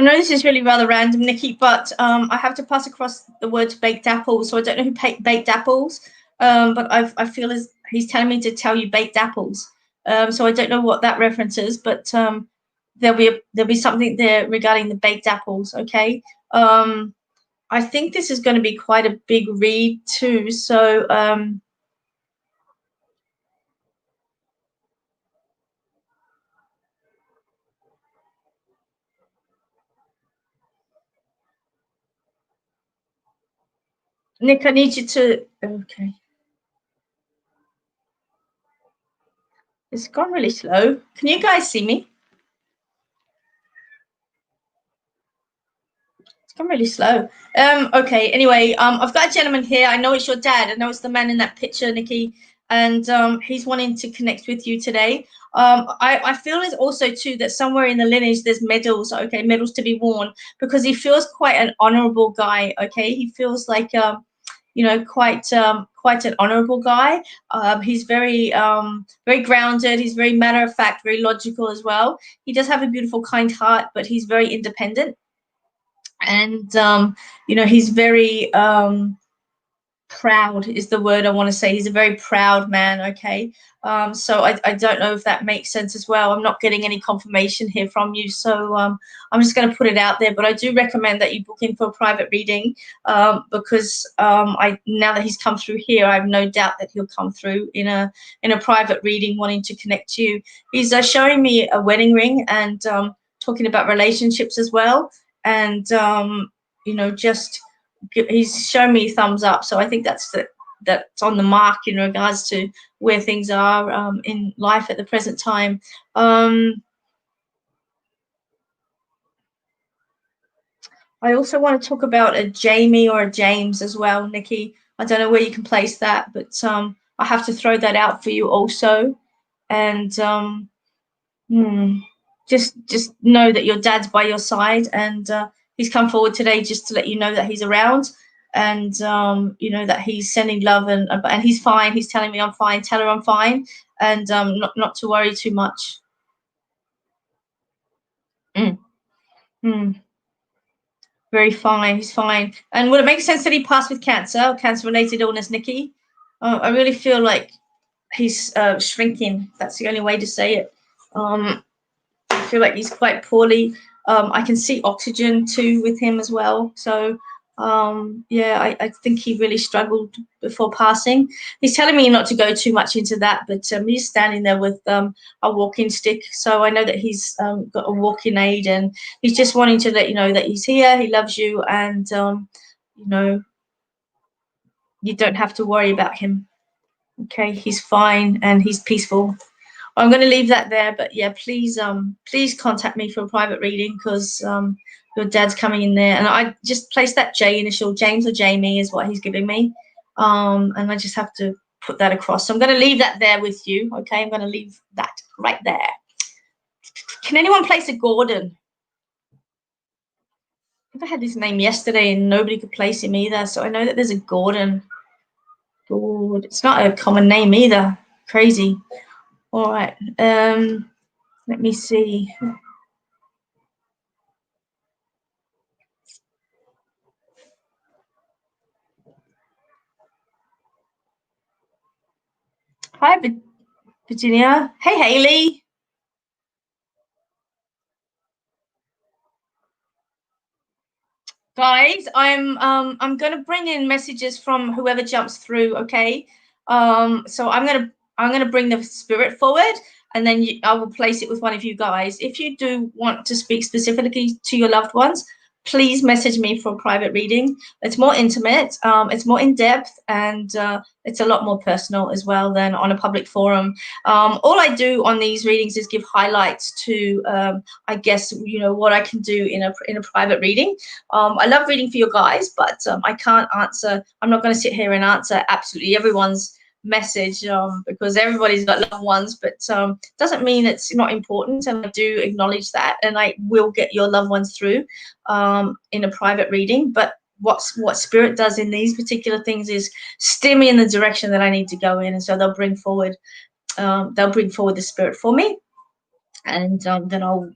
I know this is really rather random, Nikki, but I have to pass across the words baked apples. So I don't know who baked apples, but I feel as he's telling me to tell you baked apples. So I don't know what that reference is, but there'll be something there regarding the baked apples. Okay. I think this is going to be quite a big read too. So Nick, I need you to. Okay. It's gone really slow. Can you guys see me? It's gone really slow. Okay, anyway, I've got a gentleman here. I know it's your dad. I know it's the man in that picture, Nikki, and he's wanting to connect with you today. I feel is also too that somewhere in the lineage there's medals, okay, medals to be worn, because he feels quite an honorable guy, okay? He feels like you know, quite an honorable guy. He's very grounded. He's very matter of fact, very logical as well. He does have a beautiful, kind heart, but he's very independent. And you know, he's very proud is the word I want to say. He's a very proud man. Okay. So I don't know if that makes sense as well. I'm not getting any confirmation here from you, so I'm just going to put it out there. But I do recommend that you book in for a private reading, because I now that he's come through here, I have no doubt that he'll come through in a private reading wanting to connect to you. He's showing me a wedding ring and talking about relationships as well. And you know, just he's shown me thumbs up, so I think that's on the mark in regards to where things are in life at the present time. I also want to talk about a Jamie or a James as well, Nikki. I don't know where you can place that, but I have to throw that out for you also. And just know that your dad's by your side, and he's come forward today just to let you know that he's around, and you know that he's sending love, and he's fine. He's telling me I'm fine. Tell her I'm fine, and not to worry too much. Mm, mm, very fine. He's fine. And would it make sense that he passed with cancer, cancer-related illness, Nikki? I really feel like he's shrinking. That's the only way to say it. I feel like he's quite poorly. I can see oxygen too with him as well. So yeah, I think he really struggled before passing. He's telling me not to go too much into that, but he's standing there with a walking stick. So I know that he's got a walking aid, and he's just wanting to let you know that he's here, he loves you, and you know, you don't have to worry about him. Okay, he's fine and he's peaceful. I'm going to leave that there, but yeah, please contact me for a private reading, because your dad's coming in there, and I just placed that J initial, James or Jamie is what he's giving me, and I just have to put that across. So I'm going to leave that there with you. Okay, I'm going to leave that right there. Can anyone place a Gordon? I had this name yesterday and nobody could place him either, so I know that there's a Gordon. Gord. It's not a common name either. Crazy. All right. Let me see. Hi, Virginia. Hey, Haley. Guys, I'm gonna bring in messages from whoever jumps through. Okay. So I'm gonna bring the spirit forward, and then I will place it with one of you guys. If you do want to speak specifically to your loved ones, please message me for a private reading. It's more intimate, it's more in depth, and it's a lot more personal as well than on a public forum. All I do on these readings is give highlights to, I guess, you know, what I can do in a private reading. I love reading for you guys, but I can't answer. I'm not going to sit here and answer absolutely everyone's message, because everybody's got loved ones, but doesn't mean it's not important, and I do acknowledge that, and I will get your loved ones through in a private reading. But what spirit does in these particular things is steer me in the direction that I need to go in, and so they'll bring forward the spirit for me, and then I'll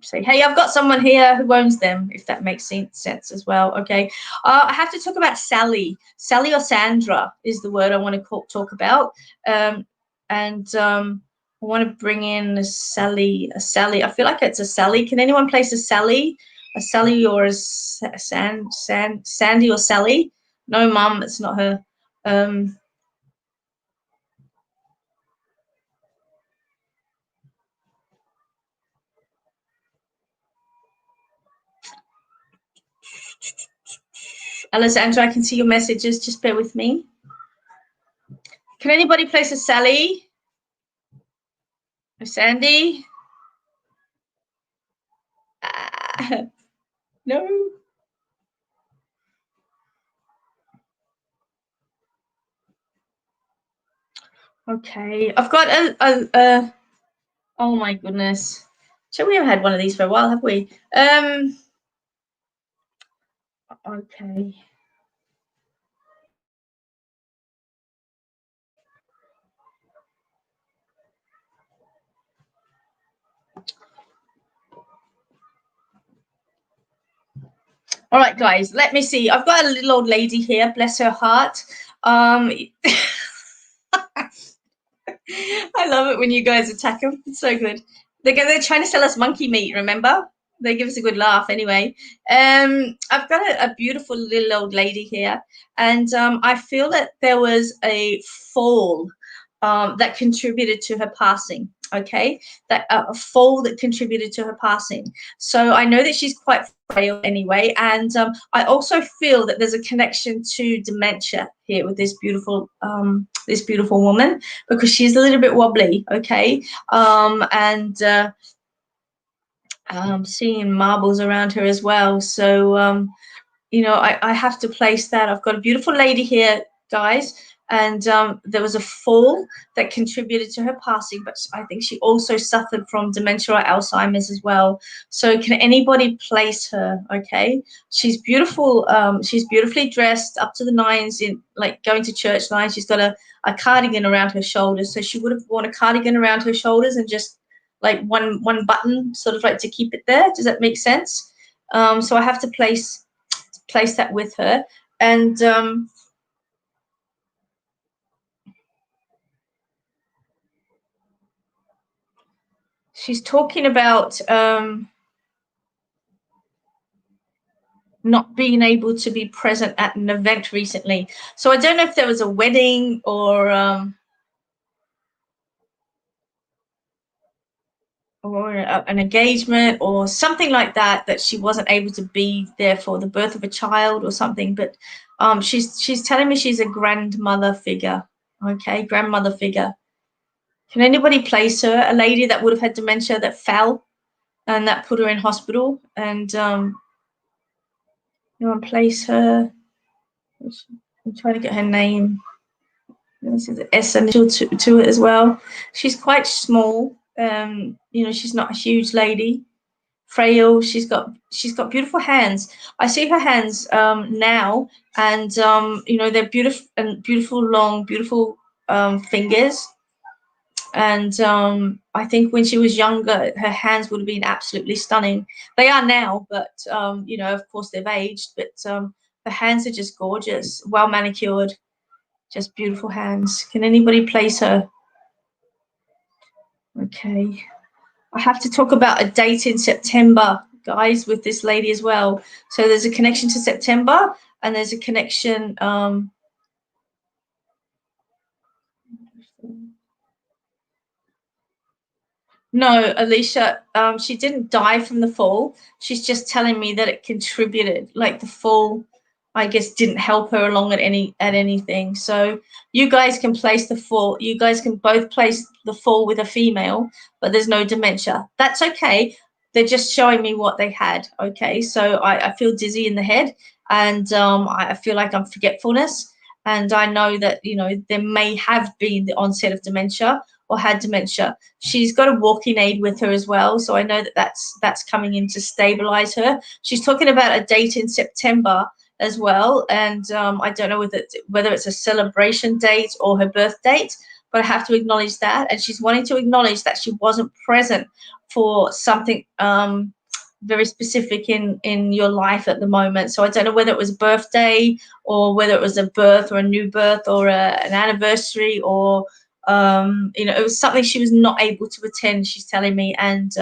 say, hey, I've got someone here who owns them, if that makes sense as well. Okay. I have to talk about Sally. Sally or Sandra is the word I want to talk about. And I want to bring in a Sally. I feel like it's a Sally. Can anyone place a Sally? A Sally or a Sandy or Sally? No, Mum, it's not her. Alessandra, I can see your messages. Just bear with me. Can anybody place a Sally? A Sandy? No. Okay. I've got a oh my goodness. So we haven't had one of these for a while, have we? Okay. All right, guys, let me see. I've got a little old lady here, bless her heart. I love it when you guys attack them. It's so good. They're trying to sell us monkey meat, remember? They give us a good laugh anyway. I've got a beautiful little old lady here, and I feel that there was a fall that contributed to her passing. Okay, that a fall that contributed to her passing. So I know that she's quite frail anyway, and I also feel that there's a connection to dementia here with this beautiful woman, because she's a little bit wobbly. Okay, and seeing marbles around her as well. So you know, I have to place that. I've got a beautiful lady here, guys, and there was a fall that contributed to her passing, but I think she also suffered from dementia or Alzheimer's as well. So can anybody place her? Okay, she's beautiful. She's beautifully dressed up to the nines, in like going to church lines. She's got a cardigan around her shoulders, so she would have worn a cardigan around her shoulders and just like one button, sort of like to keep it there. Does that make sense? So I have to place that with her, and she's talking about not being able to be present at an event recently. So I don't know if there was a wedding or an engagement or something like that, that she wasn't able to be there for the birth of a child or something. But she's telling me she's a grandmother figure. Okay, grandmother figure. Can anybody place her? A lady that would have had dementia that fell and that put her in hospital, and you want to place her? I'm trying to get her name. This is the S initial to it as well. She's quite small. She's not a huge lady, frail. She's got beautiful hands. I see her hands now, and they're beautiful long, beautiful fingers. And I think when she was younger, her hands would have been absolutely stunning. They are now, but of course they've aged. But her hands are just gorgeous, well manicured, just beautiful hands. Can anybody place her? Okay. I have to talk about a date in September, guys, with this lady as well. So there's a connection to September, and there's a connection. No, Alicia, she didn't die from the fall. She's just telling me that it contributed. Like the fall, I guess, didn't help her along at anything. So you guys can place the fall. You guys can both place the fall with a female, but there's no dementia. That's okay. They're just showing me what they had. Okay, so I feel dizzy in the head, and I feel like I'm forgetfulness, and I know that there may have been the onset of dementia or had dementia. She's got a walking aid with her as well, so I know that that's coming in to stabilize her. She's talking about a date in September as well, and I don't know whether it's a celebration date or her birth date, but I have to acknowledge that. And she's wanting to acknowledge that she wasn't present for something very specific in your life at the moment. So I don't know whether it was a birthday or whether it was a birth or a new birth or an anniversary, or it was something she was not able to attend, she's telling me, and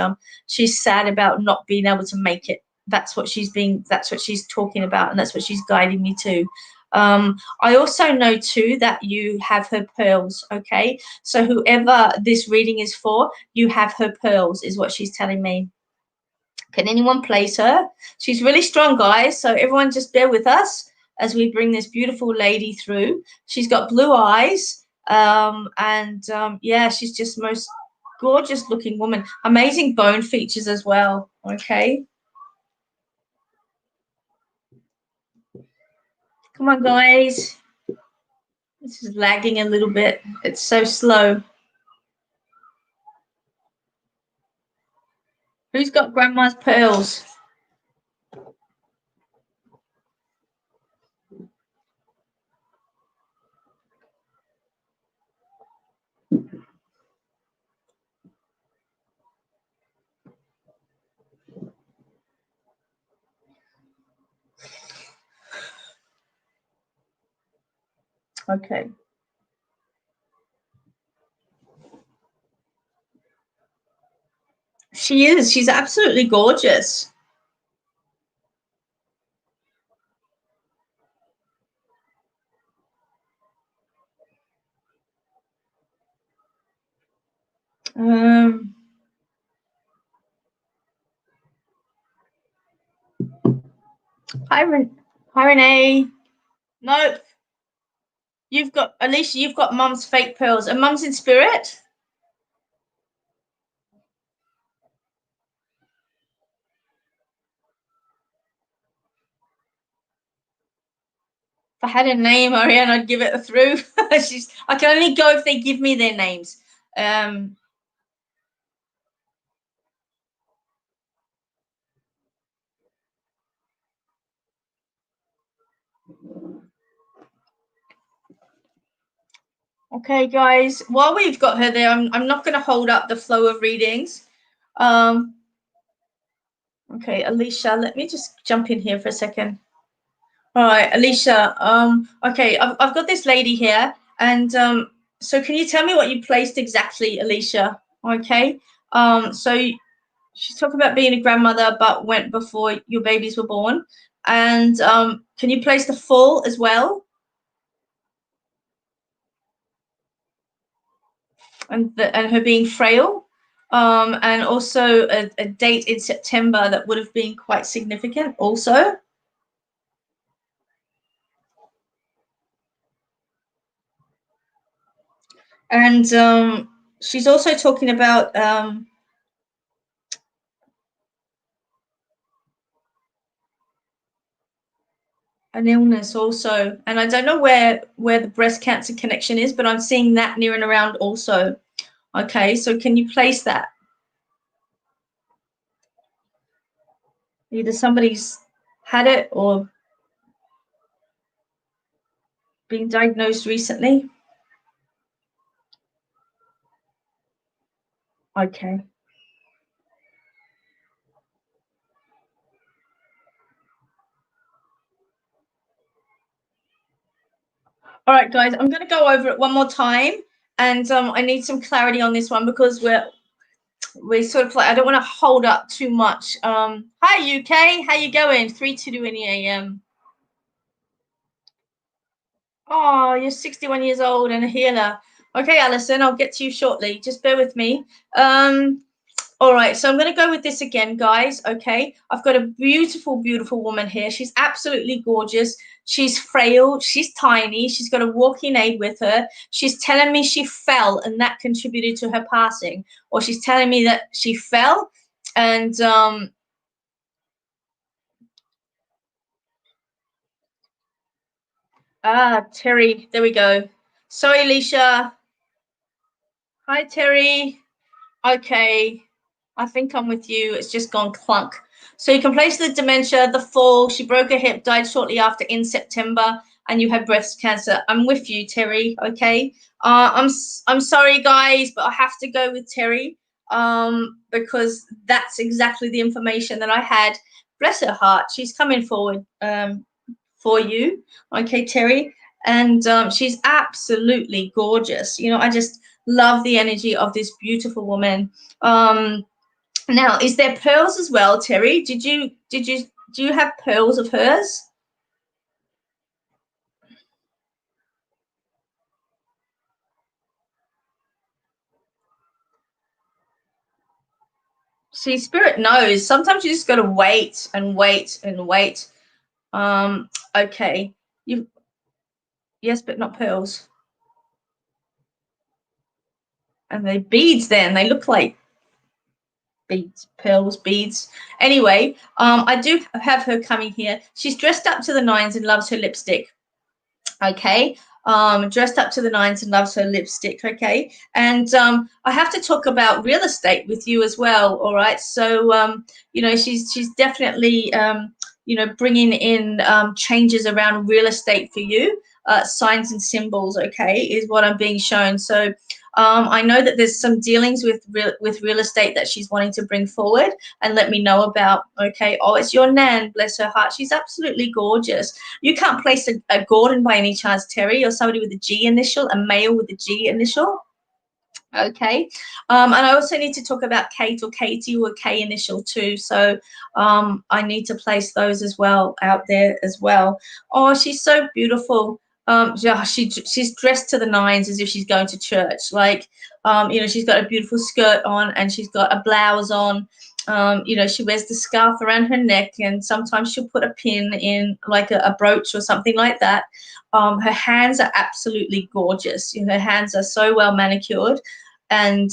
she's sad about not being able to make it. That's what she's talking about, and that's what she's guiding me to. I also know too that you have her pearls. Okay, so whoever this reading is for, you have her pearls, is what she's telling me. Can anyone place her? She's really strong, guys, so everyone just bear with us as we bring this beautiful lady through. She's got blue eyes, yeah, she's just most gorgeous looking woman. Amazing bone features as well. Okay, come on, guys. This is lagging a little bit. It's so slow. Who's got grandma's pearls? Okay. She is. She's absolutely gorgeous. Um, hi, Renee. Nope. You've got, Alicia, you've got mum's fake pearls. And mum's in spirit? If I had a name, Ariane, I'd give it a through. I can only go if they give me their names. Okay, guys, while we've got her there, I'm not going to hold up the flow of readings. Okay, Alicia, let me just jump in here for a second. All right, Alicia. Okay, I've got this lady here, and so can you tell me what you placed exactly, Alicia? Okay. So she's talking about being a grandmother, but went before your babies were born. And can you place the full as well? And her being frail. And also a date in September that would have been quite significant also. And she's also talking about an illness also. And I don't know where the breast cancer connection is, but I'm seeing that near and around also. Okay, so can you place that? Either somebody's had it or been diagnosed recently. Okay. All right, guys, I'm going to go over it one more time. And I need some clarity on this one because we're sort of like, I don't want to hold up too much. Hi, UK. How you going? 3:02 in the AM. Oh, you're 61 years old and a healer. Okay, Alison, I'll get to you shortly. Just bear with me. All right, so I'm going to go with this again, guys. Okay, I've got a beautiful, beautiful woman here. She's absolutely gorgeous. She's frail. She's tiny. She's got a walking aid with her. She's telling me she fell and that contributed to her passing. Or she's telling me that she fell and Terry, there we go. Sorry, Alicia. Hi, Terry. Okay, I think I'm with you. It's just gone clunk. So you can place the dementia, the fall. She broke her hip, died shortly after in September, and you had breast cancer. I'm with you, Terry. Okay. I'm sorry, guys, but I have to go with Terry because that's exactly the information that I had. Bless her heart. She's coming forward for you. Okay, Terry. And she's absolutely gorgeous. You know, I just love the energy of this beautiful woman. Now, is there pearls as well, Terry? Do you have pearls of hers? See, spirit knows. Sometimes you just got to wait and wait and wait. Okay. Yes, but not pearls. And they beads then. They look like beads, pearls, beads. Anyway, I do have her coming here. She's dressed up to the nines and loves her lipstick. Okay. Dressed up to the nines and loves her lipstick. Okay. And I have to talk about real estate with you as well. All right. So, you know, she's definitely, you know, bringing in changes around real estate for you. Signs and symbols, okay, is what I'm being shown. So I know that there's some dealings with real estate that she's wanting to bring forward and let me know about. Okay. Oh, it's your Nan, bless her heart. She's absolutely gorgeous. You can't place a Gordon by any chance, Terry, or somebody with a G initial, a male with a G initial. Okay. And I also need to talk about Kate or Katie or K initial too. So I need to place those as well out there as well. Oh, she's so beautiful. Yeah, she's dressed to the nines as if she's going to church. Like, you know, she's got a beautiful skirt on and she's got a blouse on. You know, she wears the scarf around her neck and sometimes she'll put a pin in like a brooch or something like that. Her hands are absolutely gorgeous. You know, her hands are so well manicured. And,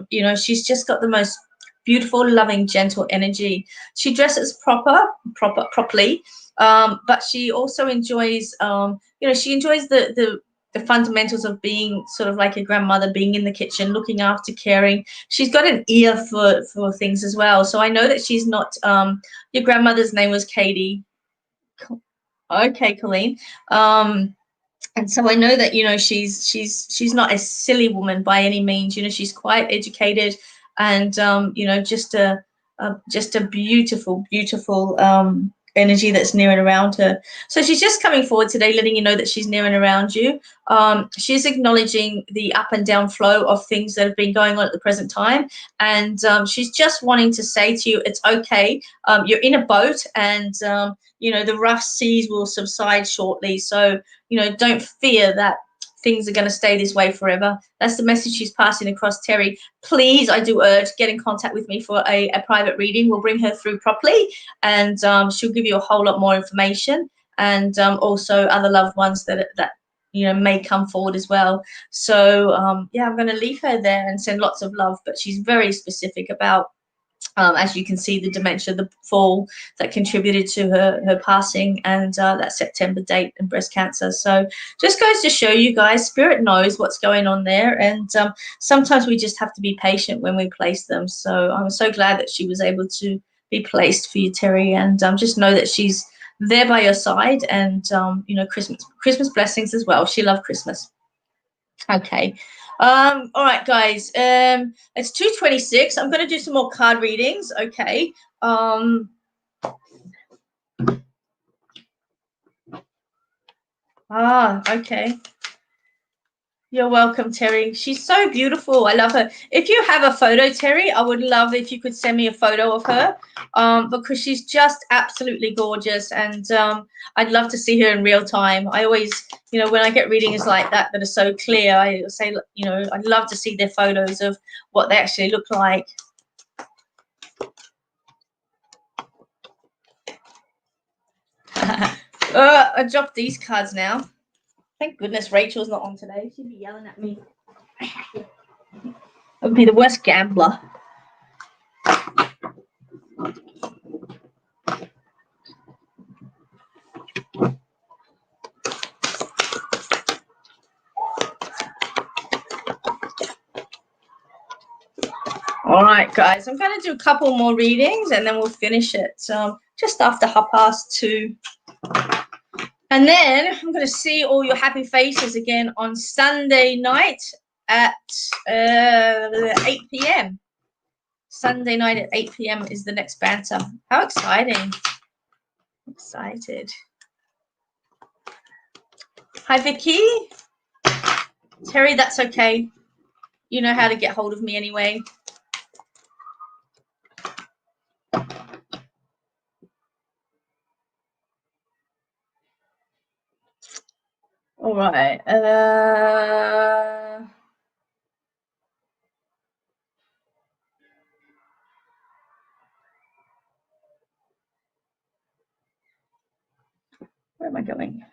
you know, she's just got the most beautiful, loving, gentle energy. She dresses properly, but she also enjoys she enjoys the fundamentals of being sort of like a grandmother, being in the kitchen, looking after, caring. She's got an ear for things as well. So I know that she's not, your grandmother's name was Katie. Okay, Colleen. And so I know that, she's not a silly woman by any means. She's quite educated, and just a beautiful, beautiful energy that's near and around her. So she's just coming forward today, letting you know that she's near and around you. She's acknowledging the up and down flow of things that have been going on at the present time, and she's just wanting to say to you, it's okay. You're in a boat, and the rough seas will subside shortly. So don't fear that things are going to stay this way forever. That's the message she's passing across, Terry. Please, I do urge, get in contact with me for a private reading. We'll bring her through properly, and she'll give you a whole lot more information, and also other loved ones that may come forward as well. So I'm going to leave her there and send lots of love, but she's very specific about, as you can see, the dementia, the fall that contributed to her passing, and that September date, and breast cancer. So just goes to show you guys, Spirit knows what's going on there, and sometimes we just have to be patient when we place them. So I'm so glad that she was able to be placed for you, Terry, and just know that she's there by your side, and Christmas blessings as well. She loved Christmas. Okay. All right, guys. It's 2:26. I'm going to do some more card readings. Okay. Okay. You're welcome, Terry. She's so beautiful. I love her. If you have a photo, Terry, I would love if you could send me a photo of her, because she's just absolutely gorgeous, and I'd love to see her in real time. I always, when I get readings like that are so clear, I say, I'd love to see their photos of what they actually look like. I dropped these cards now. Thank goodness Rachel's not on today. She'd be yelling at me. I would be the worst gambler. All right, guys, I'm going to do a couple more readings, and then we'll finish it just after 2:30. And then I'm going to see all your happy faces again on Sunday night at 8 p.m. Sunday night at 8 p.m. is the next banter. How exciting. Excited. Hi, Vicky. Terry, that's okay. You know how to get hold of me anyway. All right. Where am I going?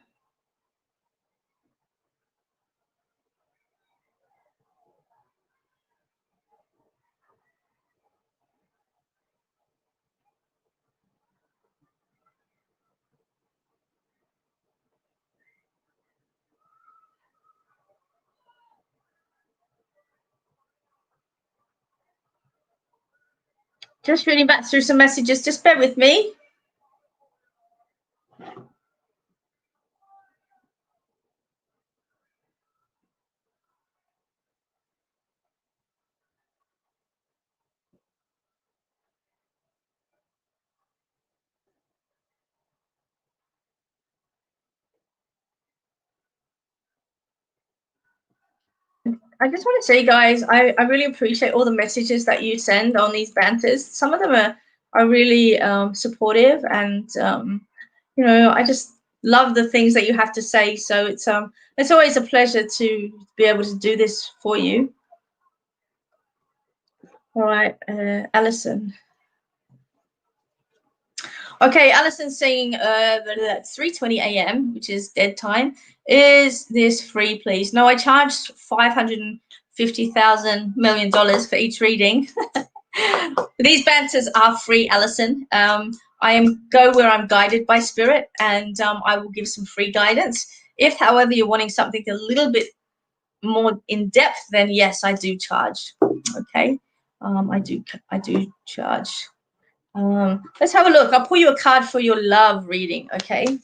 Just reading back through some messages. Just bear with me. I just want to say, guys, I really appreciate all the messages that you send on these banters. Some of them are really supportive, and I just love the things that you have to say. So it's always a pleasure to be able to do this for you. All right, Alison. Okay, Alison's saying 3:20 a.m., which is dead time. Is this free, please? No, I charged $550 million for each reading. These banters are free, Alison. I go where I'm guided by spirit, and I will give some free guidance. If, however, you're wanting something a little bit more in depth, then yes, I do charge. Okay, I do charge. Let's have a look. I'll pull you a card for your love reading. Okay.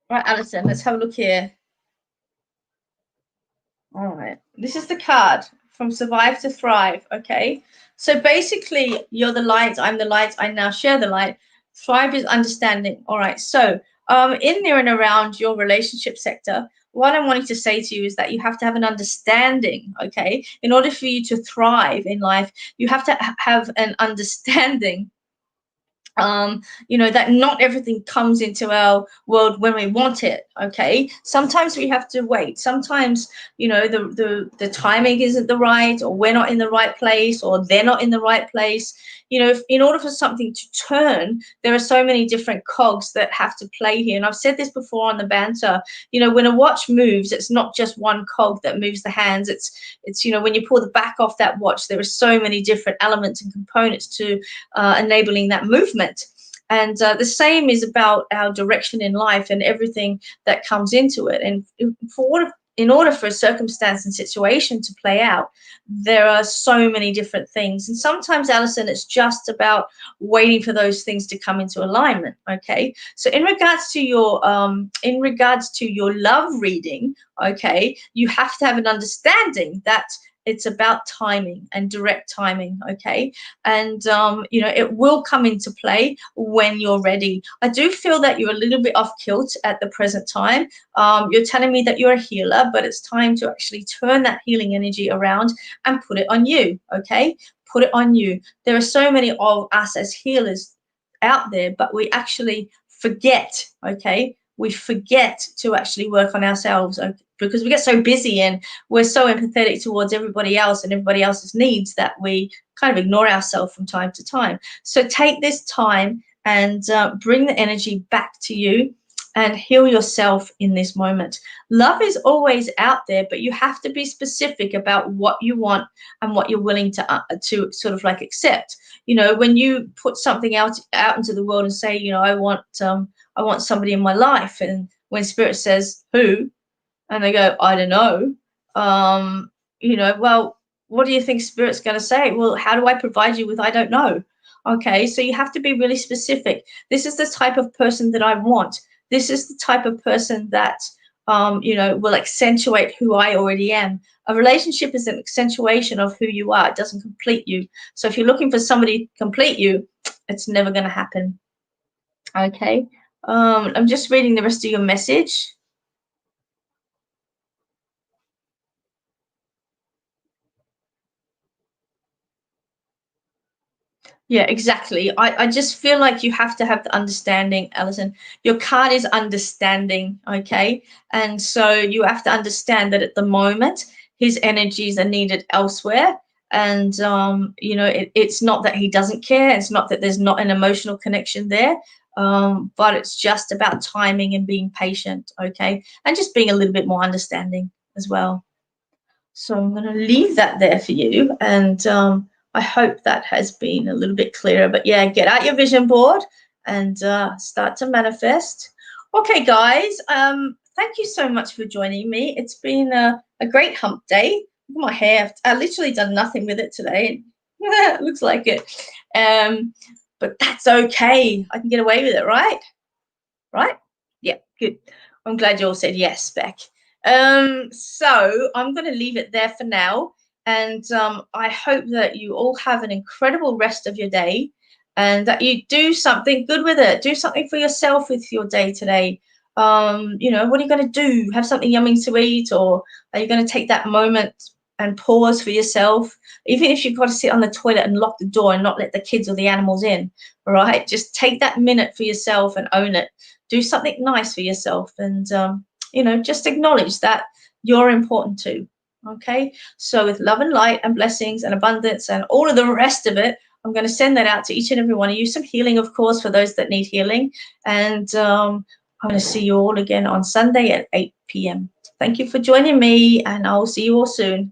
Right, Alison, let's have a look here. All right. This is the card from Survive to Thrive. Okay. So basically, you're the light. I'm the light. I now share the light. Thrive is understanding. All right. So in there and around your relationship sector, what I'm wanting to say to you is that you have to have an understanding. Okay. In order for you to thrive in life, you have to have an understanding, that not everything comes into our world when we want it. Okay, sometimes we have to wait. Sometimes, the timing isn't the right, or we're not in the right place, or they're not in the right place. In order for something to turn, there are so many different cogs that have to play here. And I've said this before on the banter. When a watch moves, it's not just one cog that moves the hands. It's when you pull the back off that watch, there are so many different elements and components to enabling that movement. And the same is about our direction in life and everything that comes into it. And in order for a circumstance and situation to play out, there are so many different things. And sometimes, Alison, it's just about waiting for those things to come into alignment. Okay. So in regards to your love reading, okay, you have to have an understanding that it's about timing and direct timing. Okay. And it will come into play when you're ready. I do feel that you're a little bit off kilt at the present time. You're telling me that you're a healer, but it's time to actually turn that healing energy around and put it on you. Okay, put it on you. There are so many of us as healers out there, but we actually forget. Okay, we forget to actually work on ourselves because we get so busy and we're so empathetic towards everybody else and everybody else's needs that we kind of ignore ourselves from time to time. So take this time and bring the energy back to you and heal yourself in this moment. Love is always out there, but you have to be specific about what you want and what you're willing to sort of like accept. When you put something out into the world and say, I want somebody in my life, and when Spirit says who, and they go, I don't know, well, what do you think Spirit's going to say? Well, how do I provide you with I don't know? Okay, so you have to be really specific. This is the type of person that I want. This is the type of person that, will accentuate who I already am. A relationship is an accentuation of who you are. It doesn't complete you. So if you're looking for somebody to complete you, it's never going to happen. Okay, I'm just reading the rest of your message. Yeah, exactly. I just feel like you have to have the understanding, Alison. Your card is understanding, okay? And so you have to understand that at the moment, his energies are needed elsewhere. And, it's not that he doesn't care. It's not that there's not an emotional connection there. But it's just about timing and being patient, okay? And just being a little bit more understanding as well. So I'm going to leave that there for you. And I hope that has been a little bit clearer. But yeah, get out your vision board and start to manifest. Okay, guys, thank you so much for joining me. It's been a great hump day. Look at my hair. I've literally done nothing with it today. It looks like it. But that's okay. I can get away with it, right? Right? Yeah, good. I'm glad you all said yes, Bec. So I'm going to leave it there for now. And I hope that you all have an incredible rest of your day and that you do something good with it. Do something for yourself with your day today. What are you going to do? Have something yummy to eat, or are you going to take that moment and pause for yourself? Even if you've got to sit on the toilet and lock the door and not let the kids or the animals in, all right? Just take that minute for yourself and own it. Do something nice for yourself and, just acknowledge that you're important too. Okay. So with love and light and blessings and abundance and all of the rest of it, I'm going to send that out to each and every one of you. Some healing, of course, for those that need healing. And I'm going to see you all again on Sunday at 8 p.m. Thank you for joining me, and I'll see you all soon.